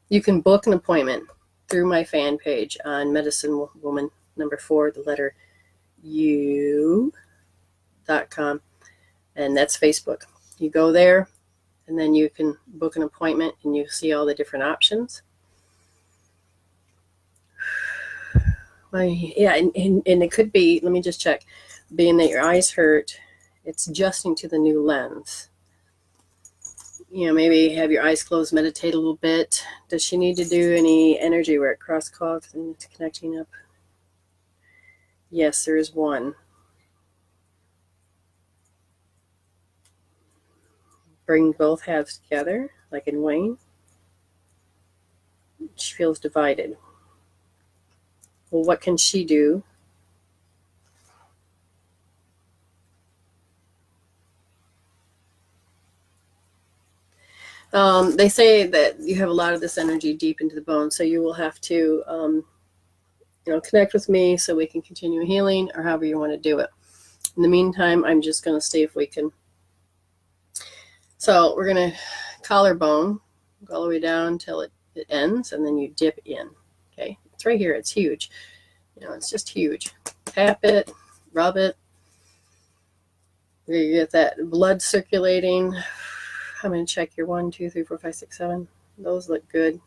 you can book an appointment through my fan page on Medicine Woman number 4, the letter U.com, and that's Facebook. You go there, and then you can book an appointment, and you see all the different options. Well, yeah, and it could be, let me just check, being that your eyes hurt, it's adjusting to the new lens. You know, maybe have your eyes closed, meditate a little bit. Does she need to do any energy work, cross cloth, and connecting up? Yes, there is one. Bring both halves together, like in Wayne. She feels divided. Well, what can she do? They say that you have a lot of this energy deep into the bone, so you will have to, connect with me so we can continue healing, or however you want to do it. In the meantime, I'm just going to see if we can. So we're going to collarbone, go all the way down until it ends, and then you dip in. Okay, it's right here. It's huge. It's just huge. Tap it, rub it. You get that blood circulating. I'm going to check your 1, 2, 3, 4, 5, 6, 7. Those look good.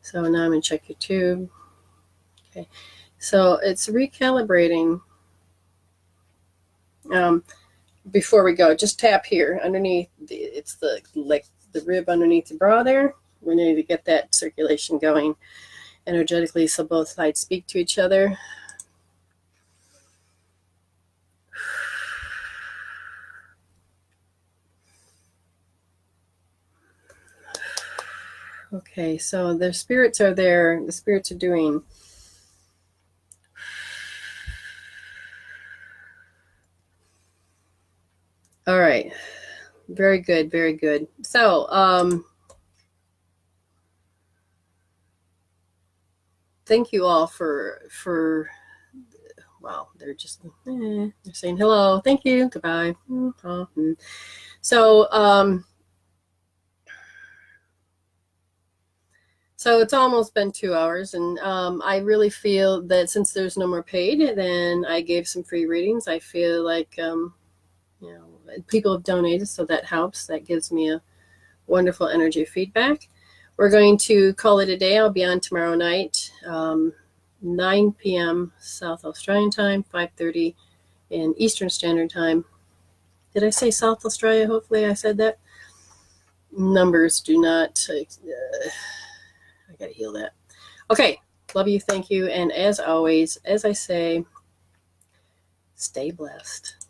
So now I'm going to check your tube. Okay. So it's recalibrating. Before we go, just tap here underneath. It's the rib underneath the bra there. We need to get that circulation going energetically so both sides speak to each other. Okay, so the spirits are there. The spirits are doing. All right. Very good, very good. So, thank you all for wow, they're just they're saying hello, thank you, goodbye. So, so it's almost been 2 hours, and I really feel that since there's no more paid, then I gave some free readings. I feel like people have donated, so that helps. That gives me a wonderful energy feedback. We're going to call it a day. I'll be on tomorrow night, 9 p.m. South Australian time, 5:30 in Eastern Standard Time. Did I say South Australia? Hopefully I said that. Numbers do not. I got to heal that. Okay. Love you. Thank you. And as always, as I say, stay blessed.